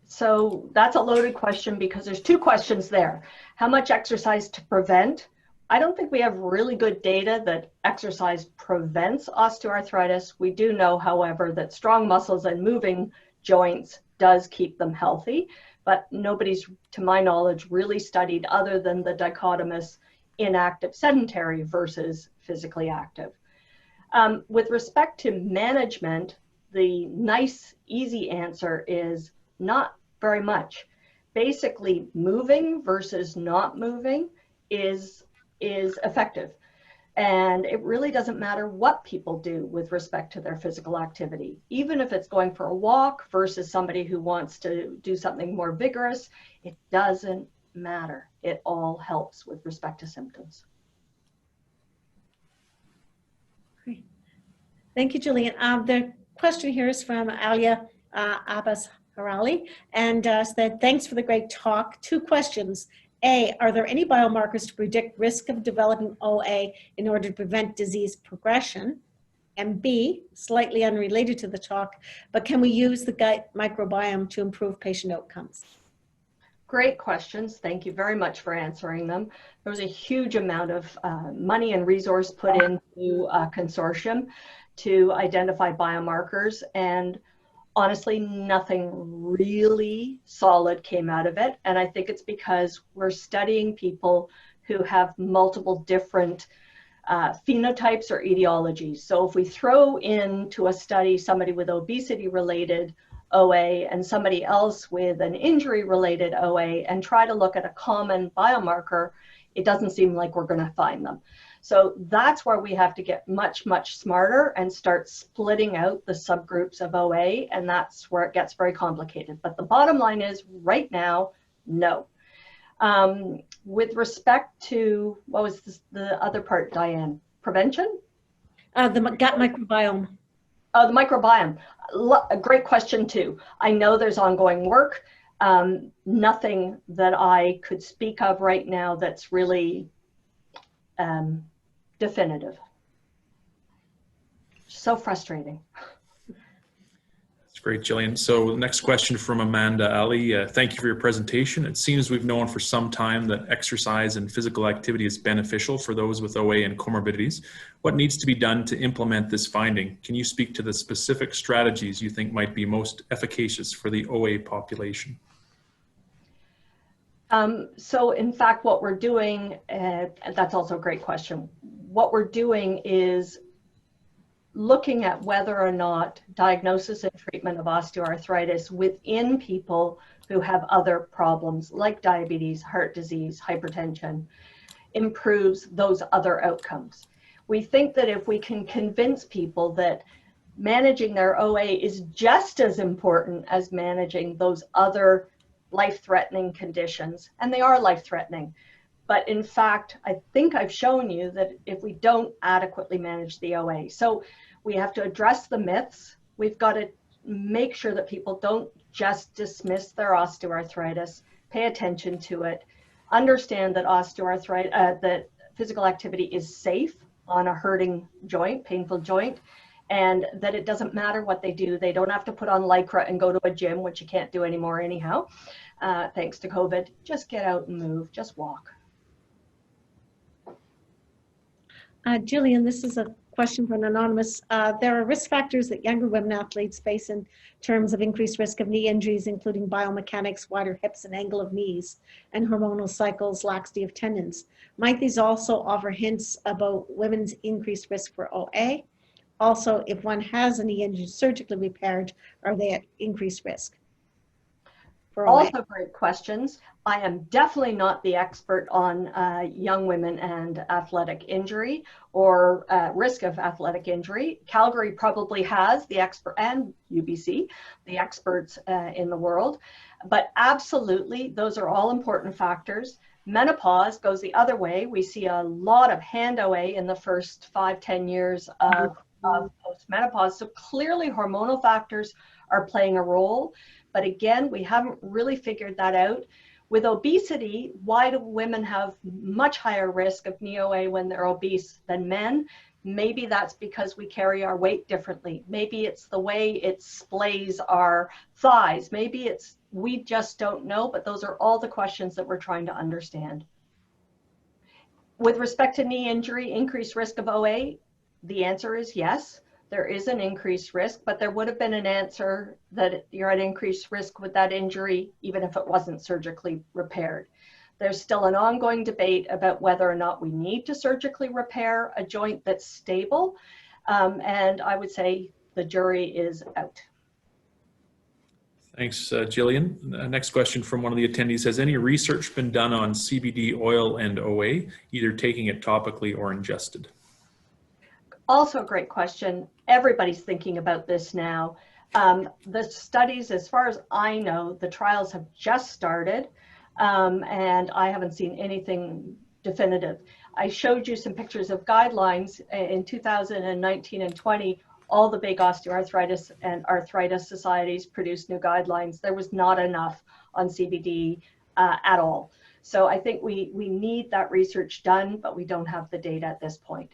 Speaker 10: So that's a loaded question because there's two questions there. How much exercise to prevent I don't think we have really good data that exercise prevents osteoarthritis. We do know, however, that strong muscles and moving joints does keep them healthy, but nobody's, to my knowledge, really studied other than the dichotomous inactive sedentary versus physically active. With respect to management, the nice, easy answer is not very much. Basically, moving versus not moving is effective. And it really doesn't matter what people do with respect to their physical activity. Even if it's going for a walk versus somebody who wants to do something more vigorous, it doesn't matter. It all helps with respect to symptoms.
Speaker 1: Great. Thank you, Gillian. The question here is from Alia Abbas Harali, and said, thanks for the great talk. 2 questions. A, are there any biomarkers to predict risk of developing OA in order to prevent disease progression? And B, slightly unrelated to the talk, but can we use the gut microbiome to improve patient outcomes?
Speaker 10: Great questions. Thank you very much for answering them. There was a huge amount of money and resource put into a consortium to identify biomarkers, and honestly, nothing really solid came out of it. And I think it's because we're studying people who have multiple different phenotypes or etiologies. So if we throw into a study somebody with obesity-related OA and somebody else with an injury-related OA and try to look at a common biomarker, it doesn't seem like we're going to find them. So that's where we have to get much, much smarter and start splitting out the subgroups of OA, and that's where it gets very complicated. But the bottom line is, right now, no. With respect to, what was the other part, Diane? Prevention?
Speaker 1: The gut microbiome.
Speaker 10: Oh, the microbiome. A great question too. I know there's ongoing work. Nothing that I could speak of right now that's really definitive. So frustrating.
Speaker 12: That's great, Gillian. So the next question from Amanda Ali. Thank you for your presentation. It seems we've known for some time that exercise and physical activity is beneficial for those with OA and comorbidities. What needs to be done to implement this finding? Can you speak to the specific strategies you think might be most efficacious for the OA population?
Speaker 10: So in fact, what we're doing, that's also a great question. What we're doing is looking at whether or not diagnosis and treatment of osteoarthritis within people who have other problems like diabetes, heart disease, hypertension, improves those other outcomes. We think that if we can convince people that managing their OA is just as important as managing those other life-threatening conditions, and they are life-threatening. But in fact, I think I've shown you that if we don't adequately manage the OA, so we have to address the myths. We've got to make sure that people don't just dismiss their osteoarthritis, pay attention to it, understand that that physical activity is safe on a hurting joint, painful joint, and that it doesn't matter what they do. They don't have to put on Lycra and go to a gym, which you can't do anymore anyhow, thanks to COVID. Just get out and move, just walk.
Speaker 1: Gillian, this is a question from an anonymous. There are risk factors that younger women athletes face in terms of increased risk of knee injuries, including biomechanics, wider hips and angle of knees, and hormonal cycles, laxity of tendons. Might these also offer hints about women's increased risk for OA? Also, if one has a knee injury surgically repaired, are they at increased risk for OA?
Speaker 10: Also great questions. I am definitely not the expert on young women and athletic injury or risk of athletic injury. Calgary probably has the expert, and UBC, the experts in the world. But absolutely, those are all important factors. Menopause goes the other way. We see a lot of hand OA in the first 5-10 years of postmenopause. So clearly hormonal factors are playing a role. But again, we haven't really figured that out. With obesity, why do women have much higher risk of knee OA when they're obese than men? Maybe that's because we carry our weight differently. Maybe it's the way it splays our thighs. Maybe it's, we just don't know, but those are all the questions that we're trying to understand. With respect to knee injury, increased risk of OA, the answer is yes. There is an increased risk, but there would have been an answer that you're at increased risk with that injury, even if it wasn't surgically repaired. There's still an ongoing debate about whether or not we need to surgically repair a joint that's stable. And I would say the jury is out.
Speaker 12: Thanks, Gillian. Next question from one of the attendees. Has any research been done on CBD oil and OA, either taking it topically or ingested?
Speaker 10: Also a great question. Everybody's thinking about this now. The studies, as far as I know, the trials have just started, and I haven't seen anything definitive. I showed you some pictures of guidelines in 2019 and 20. All the big osteoarthritis and arthritis societies produced new guidelines. There was not enough on CBD at all. So I think we need that research done, but we don't have the data at this point.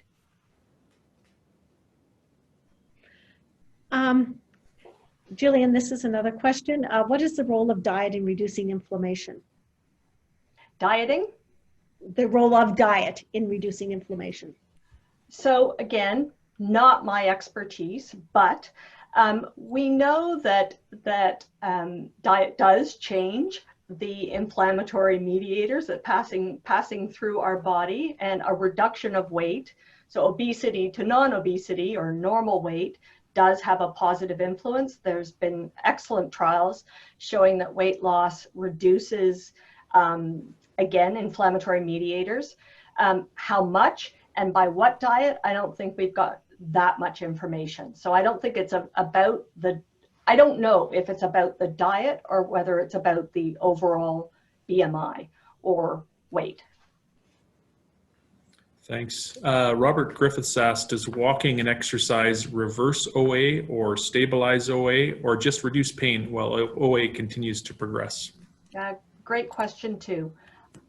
Speaker 1: Gillian, this is another question. What is the role of diet in reducing inflammation?
Speaker 10: Dieting?
Speaker 1: The role of diet in reducing inflammation.
Speaker 10: So again, not my expertise, but we know that diet does change the inflammatory mediators that passing through our body, and a reduction of weight, so obesity to non-obesity or normal weight, does have a positive influence. There's been excellent trials showing that weight loss reduces, again, inflammatory mediators. How much and by what diet, I don't think we've got that much information. So I don't think it's about the, I don't know if it's about the diet or whether it's about the overall BMI or weight.
Speaker 12: Thanks. Robert Griffiths asked, does walking and exercise reverse OA or stabilize OA or just reduce pain while OA continues to progress?
Speaker 10: Great question too.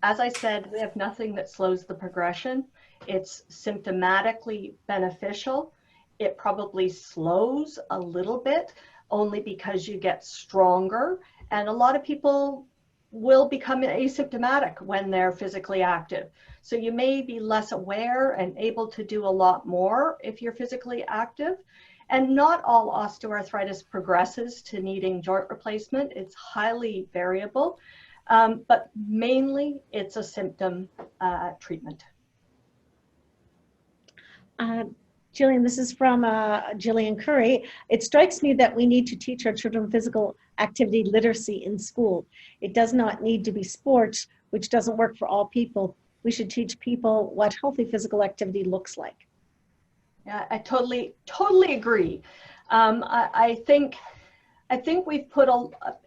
Speaker 10: As I said, we have nothing that slows the progression. It's symptomatically beneficial. It probably slows a little bit only because you get stronger, and a lot of people will become asymptomatic when they're physically active. So you may be less aware and able to do a lot more if you're physically active. And not all osteoarthritis progresses to needing joint replacement. It's highly variable, but mainly it's a symptom treatment.
Speaker 1: Gillian, this is from Gillian Curry. It strikes me that we need to teach our children physical activity literacy in school. It does not need to be sports, which doesn't work for all people. We should teach people what healthy physical activity looks like.
Speaker 10: Yeah, I totally agree. I think we've put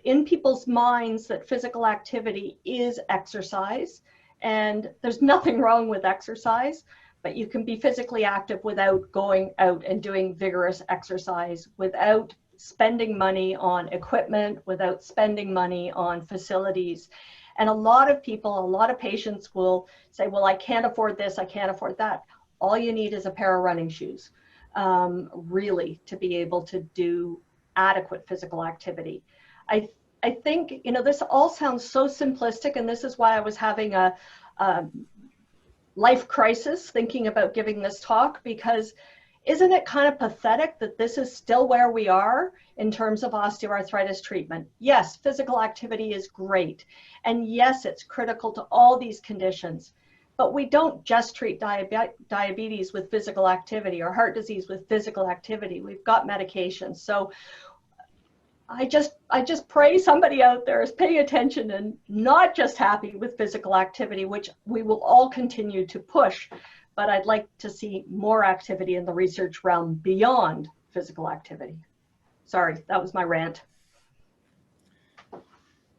Speaker 10: in people's minds that physical activity is exercise, and there's nothing wrong with exercise. But you can be physically active without going out and doing vigorous exercise, without spending money on equipment, without spending money on facilities. And a lot of people, a lot of patients will say, well, I can't afford this, I can't afford that. All you need is a pair of running shoes, really, to be able to do adequate physical activity. I think, you know, this all sounds so simplistic, and this is why I was having a life crisis thinking about giving this talk, because isn't it kind of pathetic that this is still where we are in terms of osteoarthritis treatment? Yes, physical activity is great. And yes, it's critical to all these conditions, but we don't just treat diabetes with physical activity or heart disease with physical activity. We've got medications. So I just pray somebody out there is paying attention and not just happy with physical activity, which we will all continue to push, but I'd like to see more activity in the research realm beyond physical activity. Sorry, that was my rant.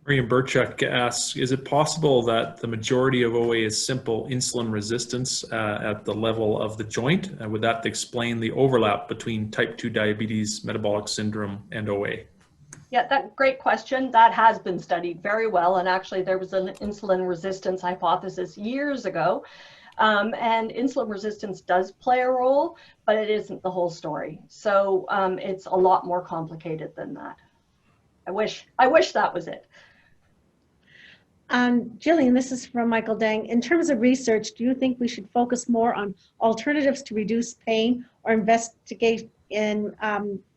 Speaker 12: Miriam Burchuk asks, is it possible that the majority of OA is simple insulin resistance at the level of the joint? Would that explain the overlap between type 2 diabetes, metabolic syndrome, and OA?
Speaker 10: Yeah, that great question. That has been studied very well. And actually there was an insulin resistance hypothesis years ago. And insulin resistance does play a role, but it isn't the whole story. So it's a lot more complicated than that. I wish that was it.
Speaker 1: Gillian, this is from Michael Dang. In terms of research, do you think we should focus more on alternatives to reduce pain or investigate in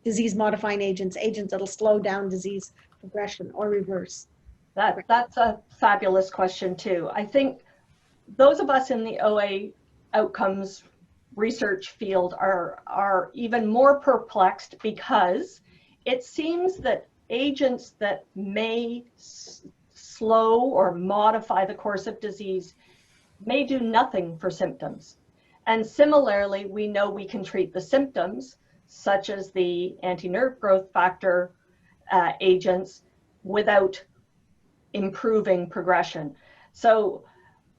Speaker 1: disease-modifying agents that'll slow down disease progression or reverse?
Speaker 10: That's a fabulous question too. I think those of us in the OA outcomes research field are even more perplexed because it seems that agents that may slow or modify the course of disease may do nothing for symptoms. And similarly, we know we can treat the symptoms, such as the anti-nerve growth factor agents, without improving progression. So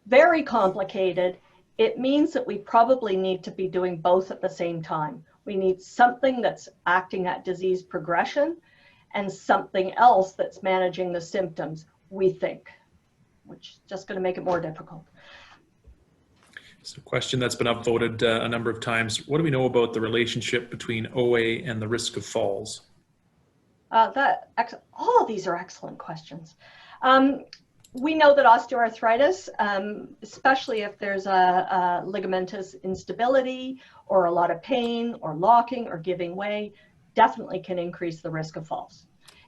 Speaker 10: very complicated. It means that we probably need to be doing both at the same time. We need something that's acting at disease progression and something else that's managing the symptoms, we think, which is just going to make it more difficult.
Speaker 12: It's a question that's been upvoted a number of times. What do we know about the relationship between OA and the risk of falls?
Speaker 10: All of these are excellent questions. We know that osteoarthritis, especially if there's a ligamentous instability or a lot of pain or locking or giving way, definitely can increase the risk of falls.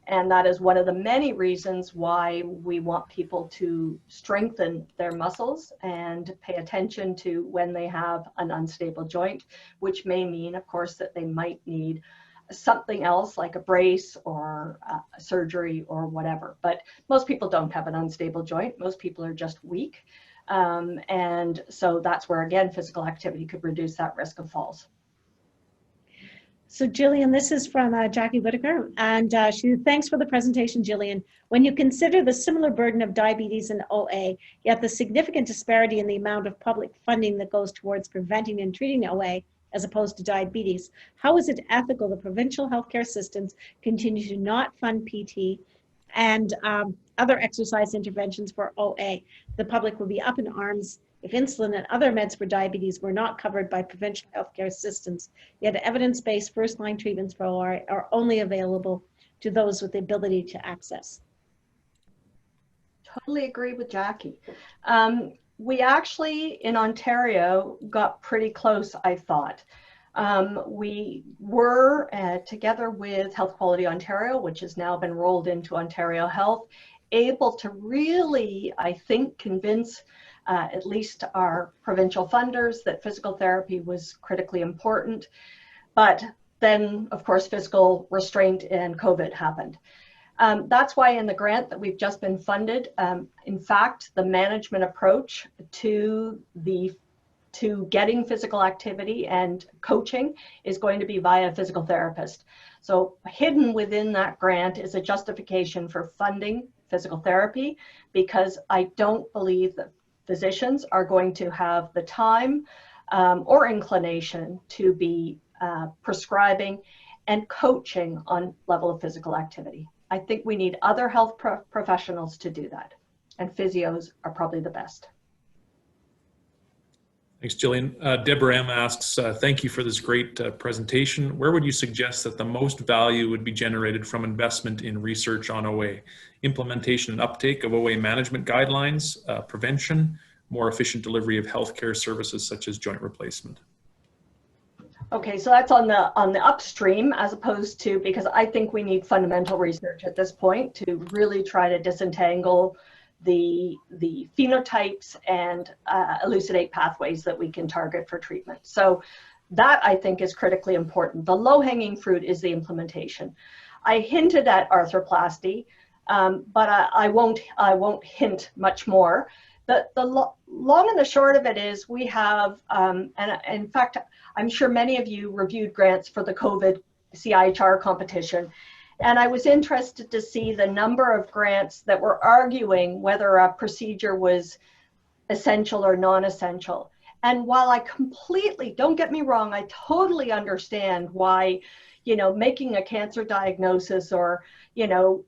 Speaker 10: And that is one of the many reasons why we want people to strengthen their muscles and pay attention to when they have an unstable joint, which may mean, of course, that they might need something else like a brace or a surgery or whatever. But most people don't have an unstable joint. Most people are just weak. And so that's where, again, physical activity could reduce that risk of falls.
Speaker 1: So Gillian, this is from Jackie Whitaker, and she thanks for the presentation, Gillian. When you consider the similar burden of diabetes and OA, yet the significant disparity in the amount of public funding that goes towards preventing and treating OA as opposed to diabetes, how is it ethical that provincial healthcare systems continue to not fund PT and other exercise interventions for OA? The public would be up in arms if insulin and other meds for diabetes were not covered by provincial healthcare systems, yet evidence-based first-line treatments for OA are only available to those with the ability to access.
Speaker 10: Totally agree with Jackie. We actually, in Ontario, got pretty close, I thought. We were, together with Health Quality Ontario, which has now been rolled into Ontario Health, able to really, I think, convince at least our provincial funders that physical therapy was critically important. But then, of course, fiscal restraint and COVID happened. That's why in the grant that we've just been funded, in fact, the management approach to getting physical activity and coaching is going to be via a physical therapist. So hidden within that grant is a justification for funding physical therapy, because I don't believe that physicians are going to have the time or inclination to be prescribing and coaching on level of physical activity. I think we need other health professionals to do that, and physios are probably the best.
Speaker 12: Thanks, Gillian. Deborah M. asks, thank you for this great presentation. Where would you suggest that the most value would be generated from investment in research on OA? Implementation and uptake of OA management guidelines, prevention, more efficient delivery of healthcare services such as joint replacement?
Speaker 10: Okay, so that's on the upstream, as opposed to, because I think we need fundamental research at this point to really try to disentangle the phenotypes and elucidate pathways that we can target for treatment. So that, I think, is critically important. The low-hanging fruit is the implementation. I hinted at arthroplasty, but I won't hint much more. The long and the short of it is we have, and in fact, I'm sure many of you reviewed grants for the COVID CIHR competition. And I was interested to see the number of grants that were arguing whether a procedure was essential or non-essential. And while I completely, don't get me wrong, I totally understand why, making a cancer diagnosis or,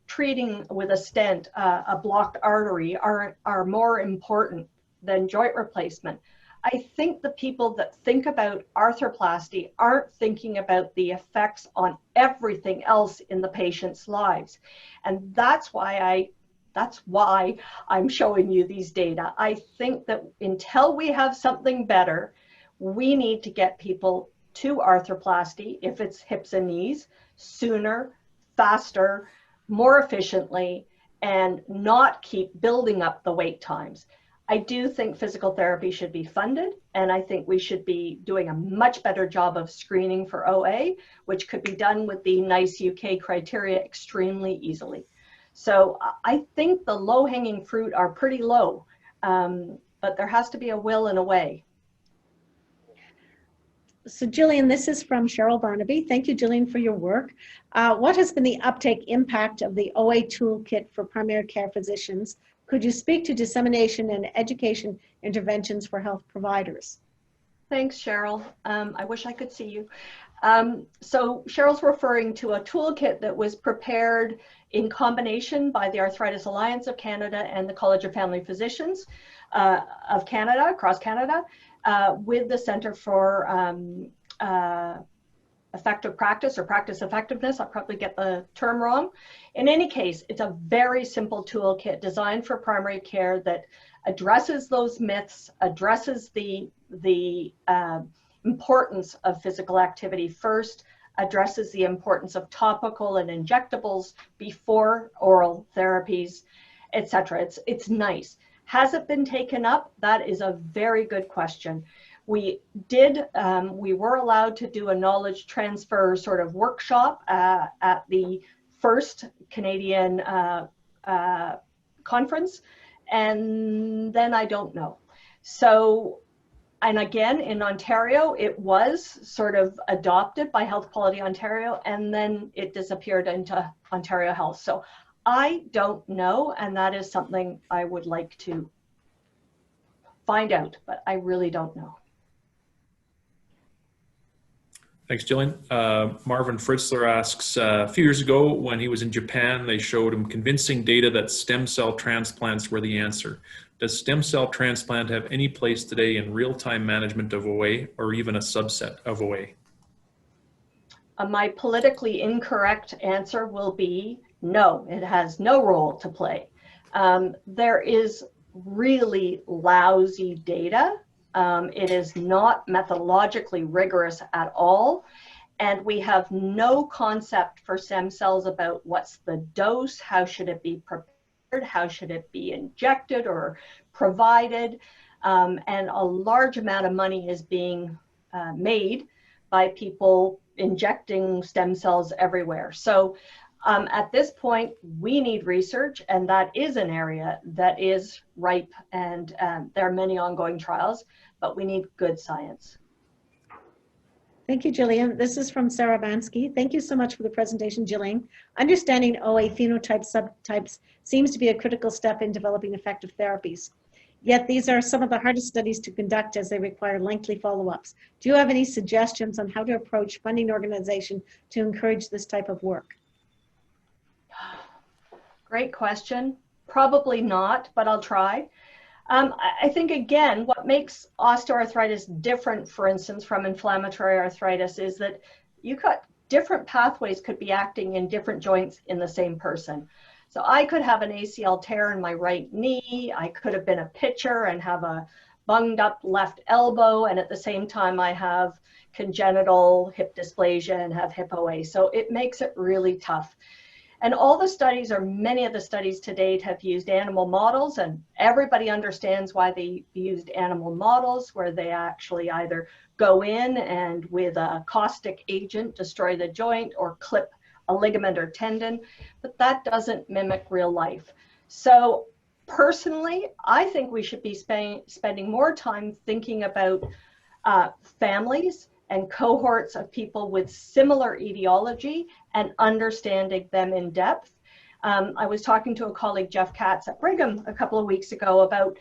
Speaker 10: treating with a stent a blocked artery are more important than joint replacement. I think the people that think about arthroplasty aren't thinking about the effects on everything else in the patient's lives. And that's why That's why I'm showing you these data. I think that until we have something better, we need to get people to arthroplasty, if it's hips and knees, sooner, faster, more efficiently, and not keep building up the wait times. I do think physical therapy should be funded, and I think we should be doing a much better job of screening for OA, which could be done with the NICE UK criteria extremely easily. So I think the low-hanging fruit are pretty low, but there has to be a will and a way.
Speaker 1: So Gillian, this is from Cheryl Barnaby. Thank you, Gillian, for your work. What has been the uptake impact of the OA toolkit for primary care physicians? Could you speak to dissemination and education interventions for health providers?
Speaker 10: Thanks, Cheryl. I wish I could see you. So Cheryl's referring to a toolkit that was prepared in combination by the Arthritis Alliance of Canada and the College of Family Physicians of Canada, across Canada, with the Center for Effective Practice or Practice Effectiveness. I'll probably get the term wrong. In any case, it's a very simple toolkit designed for primary care that addresses those myths, addresses the importance of physical activity first, addresses the importance of topical and injectables before oral therapies, etc. It's nice. Has it been taken up? That is a very good question. We were allowed to do a knowledge transfer sort of workshop at the first Canadian conference, and then I don't know. So, and again, in Ontario, it was sort of adopted by Health Quality Ontario, and then it disappeared into Ontario Health. So I don't know, and that is something I would like to find out, but I really don't know.
Speaker 12: Thanks, Gillian. Marvin Fritzler asks, a few years ago when he was in Japan, they showed him convincing data that stem cell transplants were the answer. Does stem cell transplant have any place today in real-time management of OA or even a subset of OA?
Speaker 10: My politically incorrect answer will be no, it has no role to play. There is really lousy data. It is not methodologically rigorous at all. And we have no concept for stem cells about what's the dose, how should it be prepared, how should it be injected or provided. And a large amount of money is being made by people injecting stem cells everywhere. So at this point, we need research, and that is an area that is ripe, and there are many ongoing trials, but we need good science.
Speaker 1: Thank you, Gillian. This is from Sarah Bansky. Thank you so much for the presentation, Gillian. Understanding OA phenotype subtypes seems to be a critical step in developing effective therapies. Yet these are some of the hardest studies to conduct as they require lengthy follow-ups. Do you have any suggestions on how to approach funding organization to encourage this type of work?
Speaker 10: Great question. Probably not, but I'll try. I think, again, what makes osteoarthritis different, for instance, from inflammatory arthritis is that different pathways could be acting in different joints in the same person. So I could have an ACL tear in my right knee. I could have been a pitcher and have a bunged up left elbow. And at the same time, I have congenital hip dysplasia and have hip OA. So it makes it really tough. And all the studies, or many of the studies to date, have used animal models, and everybody understands why they used animal models, where they actually either go in and with a caustic agent destroy the joint or clip a ligament or tendon, but that doesn't mimic real life. So personally, I think we should be spending more time thinking about families and cohorts of people with similar etiology and understanding them in depth. I was talking to a colleague, Jeff Katz at Brigham, a couple of weeks ago about,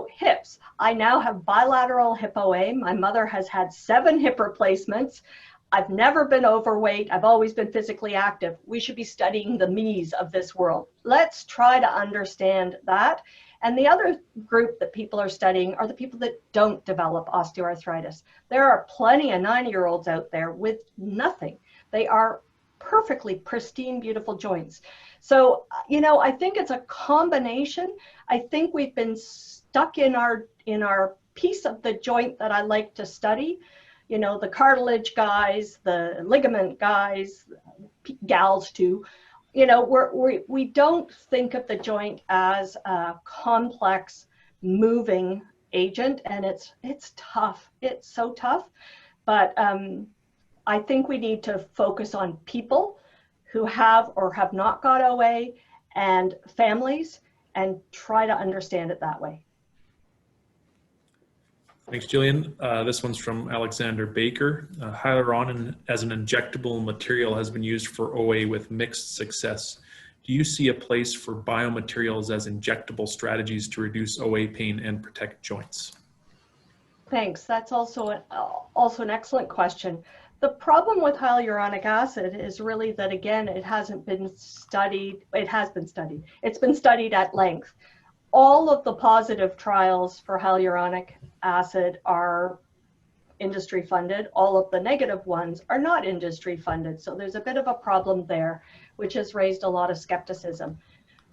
Speaker 10: hips. I now have bilateral hip OA. My mother has had 7 hip replacements. I've never been overweight. I've always been physically active. We should be studying the me's of this world. Let's try to understand that. And the other group that people are studying are the people that don't develop osteoarthritis. There are plenty of 90-year-olds out there with nothing. They are perfectly pristine, beautiful joints. So, you know, I think it's a combination. I think we've been stuck in our piece of the joint that I like to study. You know, the cartilage guys, the ligament guys, gals too. You know, we don't think of the joint as a complex moving agent, and it's tough. It's so tough. But I think we need to focus on people who have or have not got OA and families, and try to understand it that way.
Speaker 12: Thanks, Gillian. This one's from Alexander Baker. Hyaluronan as an injectable material has been used for OA with mixed success. Do you see a place for biomaterials as injectable strategies to reduce OA pain and protect joints?
Speaker 10: Thanks. That's also an excellent question. The problem with hyaluronic acid is really that, again, it hasn't been studied. It has been studied. It's been studied at length. All of the positive trials for hyaluronic acid are industry funded. All of the negative ones are not industry funded. So there's a bit of a problem there, which has raised a lot of skepticism.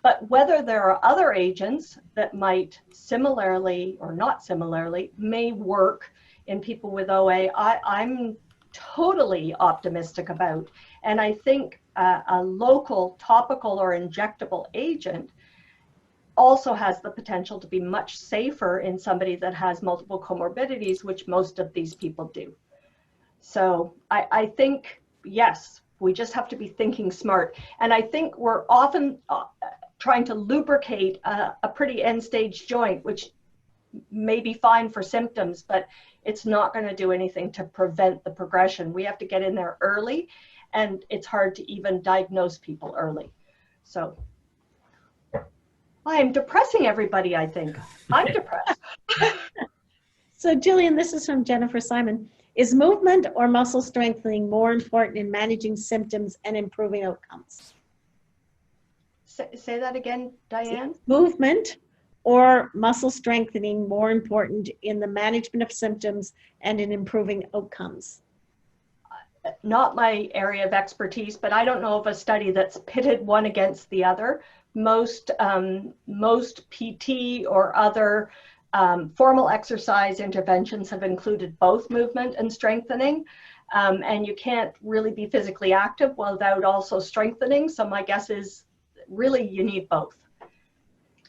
Speaker 10: But whether there are other agents that might similarly or not similarly may work in people with OA, I'm totally optimistic about. And I think a local topical or injectable agent also has the potential to be much safer in somebody that has multiple comorbidities, which most of these people do. So I think, yes, we just have to be thinking smart. And I think we're often trying to lubricate a pretty end-stage joint, which may be fine for symptoms, but it's not going to do anything to prevent the progression. We have to get in there early, and it's hard to even diagnose people early. So I'm depressing everybody, I think. I'm depressed.
Speaker 1: So Gillian, this is from Jennifer Simon. Is movement or muscle strengthening more important in managing symptoms and improving outcomes?
Speaker 10: Say that again, Diane?
Speaker 1: Movement or muscle strengthening more important in the management of symptoms and in improving outcomes?
Speaker 10: Not my area of expertise, but I don't know of a study that's pitted one against the other. Most PT or other formal exercise interventions have included both movement and strengthening. And you can't really be physically active without also strengthening. So my guess is really you need both.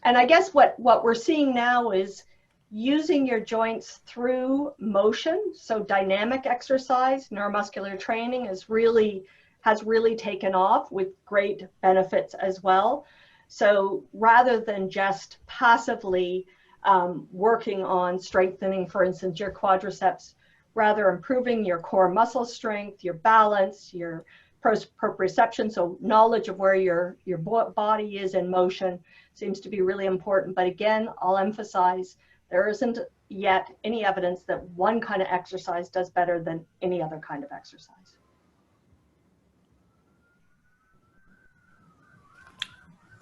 Speaker 10: And I guess what we're seeing now is using your joints through motion. So dynamic exercise, neuromuscular training has really taken off with great benefits as well. So rather than just passively working on strengthening, for instance, your quadriceps, rather improving your core muscle strength, your balance, your proprioception, so knowledge of where your body is in motion seems to be really important. But again, I'll emphasize there isn't yet any evidence that one kind of exercise does better than any other kind of exercise.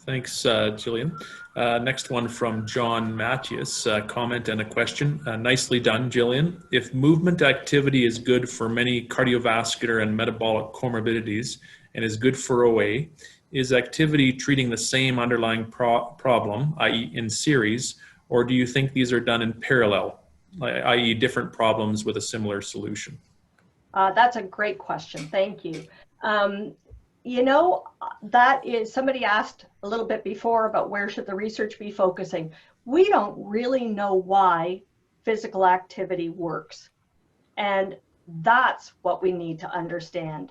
Speaker 12: Thanks, Gillian. Next one from John Mathias, comment and a question. Nicely done, Gillian. If movement activity is good for many cardiovascular and metabolic comorbidities and is good for OA, is activity treating the same underlying problem, i.e. in series, or do you think these are done in parallel, i.e. different problems with a similar solution?
Speaker 10: That's a great question. Thank you. You know, that is, somebody asked a little bit before about where should the research be focusing. We don't really know why physical activity works. And that's what we need to understand.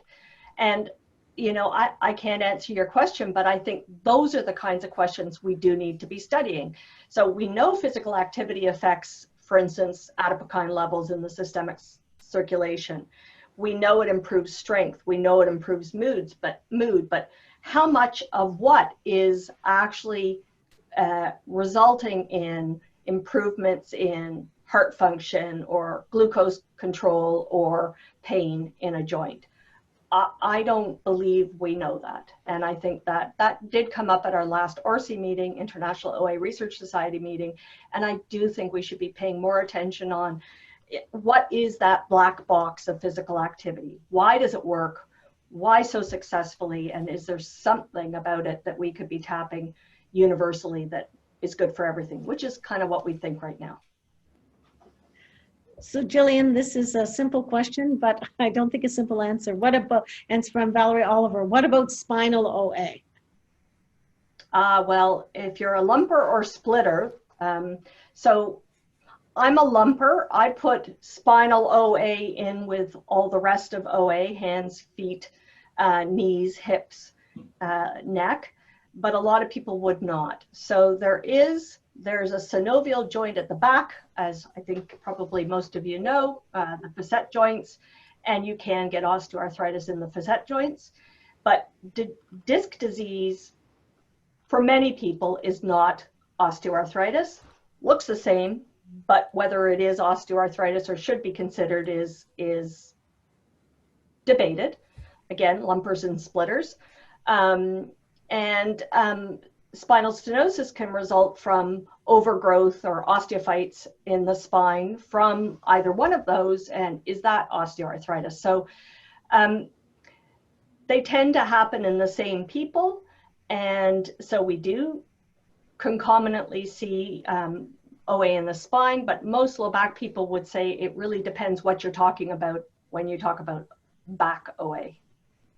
Speaker 10: And, you know, I can't answer your question, but I think those are the kinds of questions we do need to be studying. So we know physical activity affects, for instance, adipokine levels in the systemic circulation. We know it improves strength. We know it improves mood, but how much of what is actually resulting in improvements in heart function or glucose control or pain in a joint? I don't believe we know that. And I think that did come up at our last ORSI meeting, International OA Research Society meeting. And I do think we should be paying more attention on what is that black box of physical activity? Why does it work? why so successfully, and is there something about it that we could be tapping universally that is good for everything, which is kind of what we think right now.
Speaker 1: So Gillian, this is a simple question, but I don't think a simple answer. What about, and it's from Valerie Oliver, what about spinal OA?
Speaker 10: Well, if you're a lumper or splitter, so I'm a lumper. I put spinal OA in with all the rest of OA, hands, feet, knees, hips, neck, but a lot of people would not. So there's a synovial joint at the back, as I think probably most of you know, the facet joints, and you can get osteoarthritis in the facet joints. But disc disease, for many people, is not osteoarthritis. Looks the same, but whether it is osteoarthritis or should be considered is debated. Again, lumpers and splitters. Spinal stenosis can result from overgrowth or osteophytes in the spine from either one of those, and is that osteoarthritis? So they tend to happen in the same people, and so we do concomitantly see OA in the spine, but most low back people would say it really depends what you're talking about when you talk about back OA.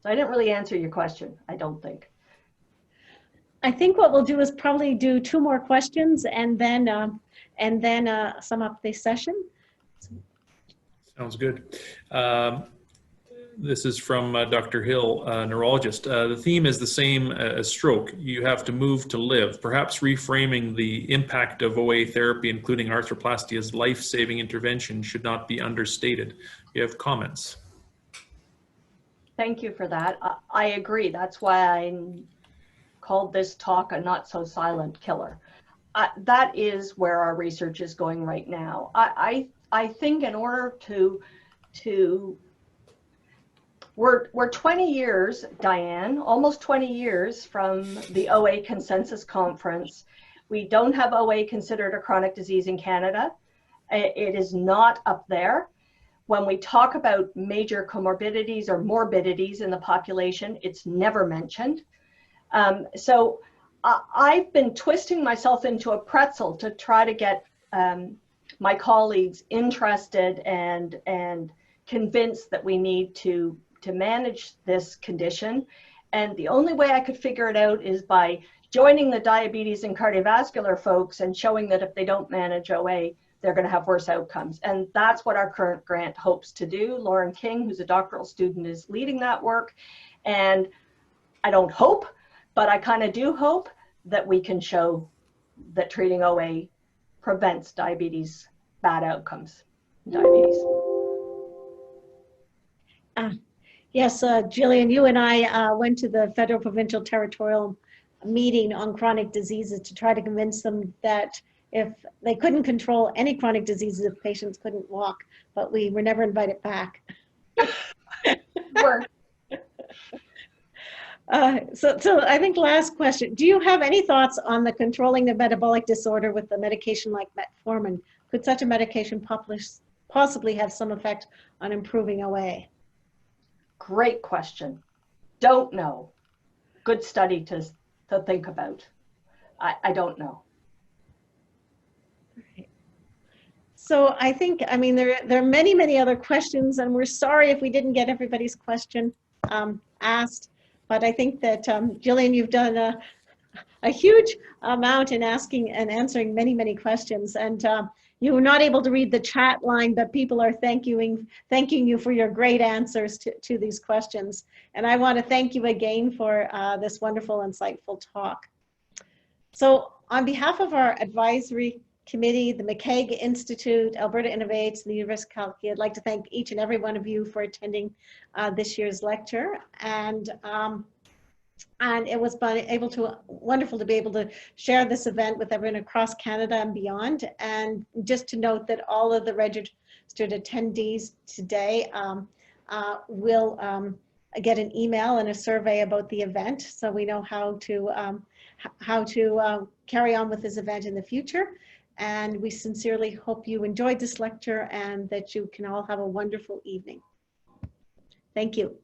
Speaker 10: So I didn't really answer your question, I don't think.
Speaker 1: I think what we'll do is probably do 2 more questions and then sum up the session.
Speaker 12: Sounds good. This is from Dr. Hill, neurologist. The theme is the same as stroke. You have to move to live. Perhaps reframing the impact of OA therapy, including arthroplasty, as life-saving intervention should not be understated. You have comments?
Speaker 10: Thank you for that. I agree. That's why I called this talk a not so silent killer. That is where our research is going right now. I think in order we're 20 years, Diane, almost 20 years from the OA Consensus Conference. We don't have OA considered a chronic disease in Canada. It is not up there. When we talk about major comorbidities or morbidities in the population, it's never mentioned. So I've been twisting myself into a pretzel to try to get my colleagues interested and convinced that we need to manage this condition. And the only way I could figure it out is by joining the diabetes and cardiovascular folks and showing that if they don't manage OA, they're going to have worse outcomes. And that's what our current grant hopes to do. Lauren King, who's a doctoral student, is leading that work. And I don't hope, but I kind of do hope that we can show that treating OA prevents diabetes, bad outcomes in diabetes.
Speaker 1: Yes, Gillian, you and I went to the federal, provincial, territorial meeting on chronic diseases to try to convince them that if they couldn't control any chronic diseases if patients couldn't walk, but we were never invited back. So I think last question, do you have any thoughts on the controlling the metabolic disorder with a medication like metformin? Could such a medication possibly have some effect on improving OA?
Speaker 10: Great question. Don't know. Good study to think about. I don't know.
Speaker 1: So I think, I mean, there are many, many other questions, and we're sorry if we didn't get everybody's question asked, but I think that, Gillian, you've done a huge amount in asking and answering many, many questions, and you were not able to read the chat line, but people are thanking you for your great answers to these questions. And I want to thank you again for this wonderful, insightful talk. So on behalf of our advisory committee, the McCaig Institute, Alberta Innovates, and the University of Calgary, I'd like to thank each and every one of you for attending this year's lecture. And it was wonderful to be able to share this event with everyone across Canada and beyond. And just to note that all of the registered attendees today will get an email and a survey about the event, so we know how to carry on with this event in the future. And we sincerely hope you enjoyed this lecture and that you can all have a wonderful evening. Thank you.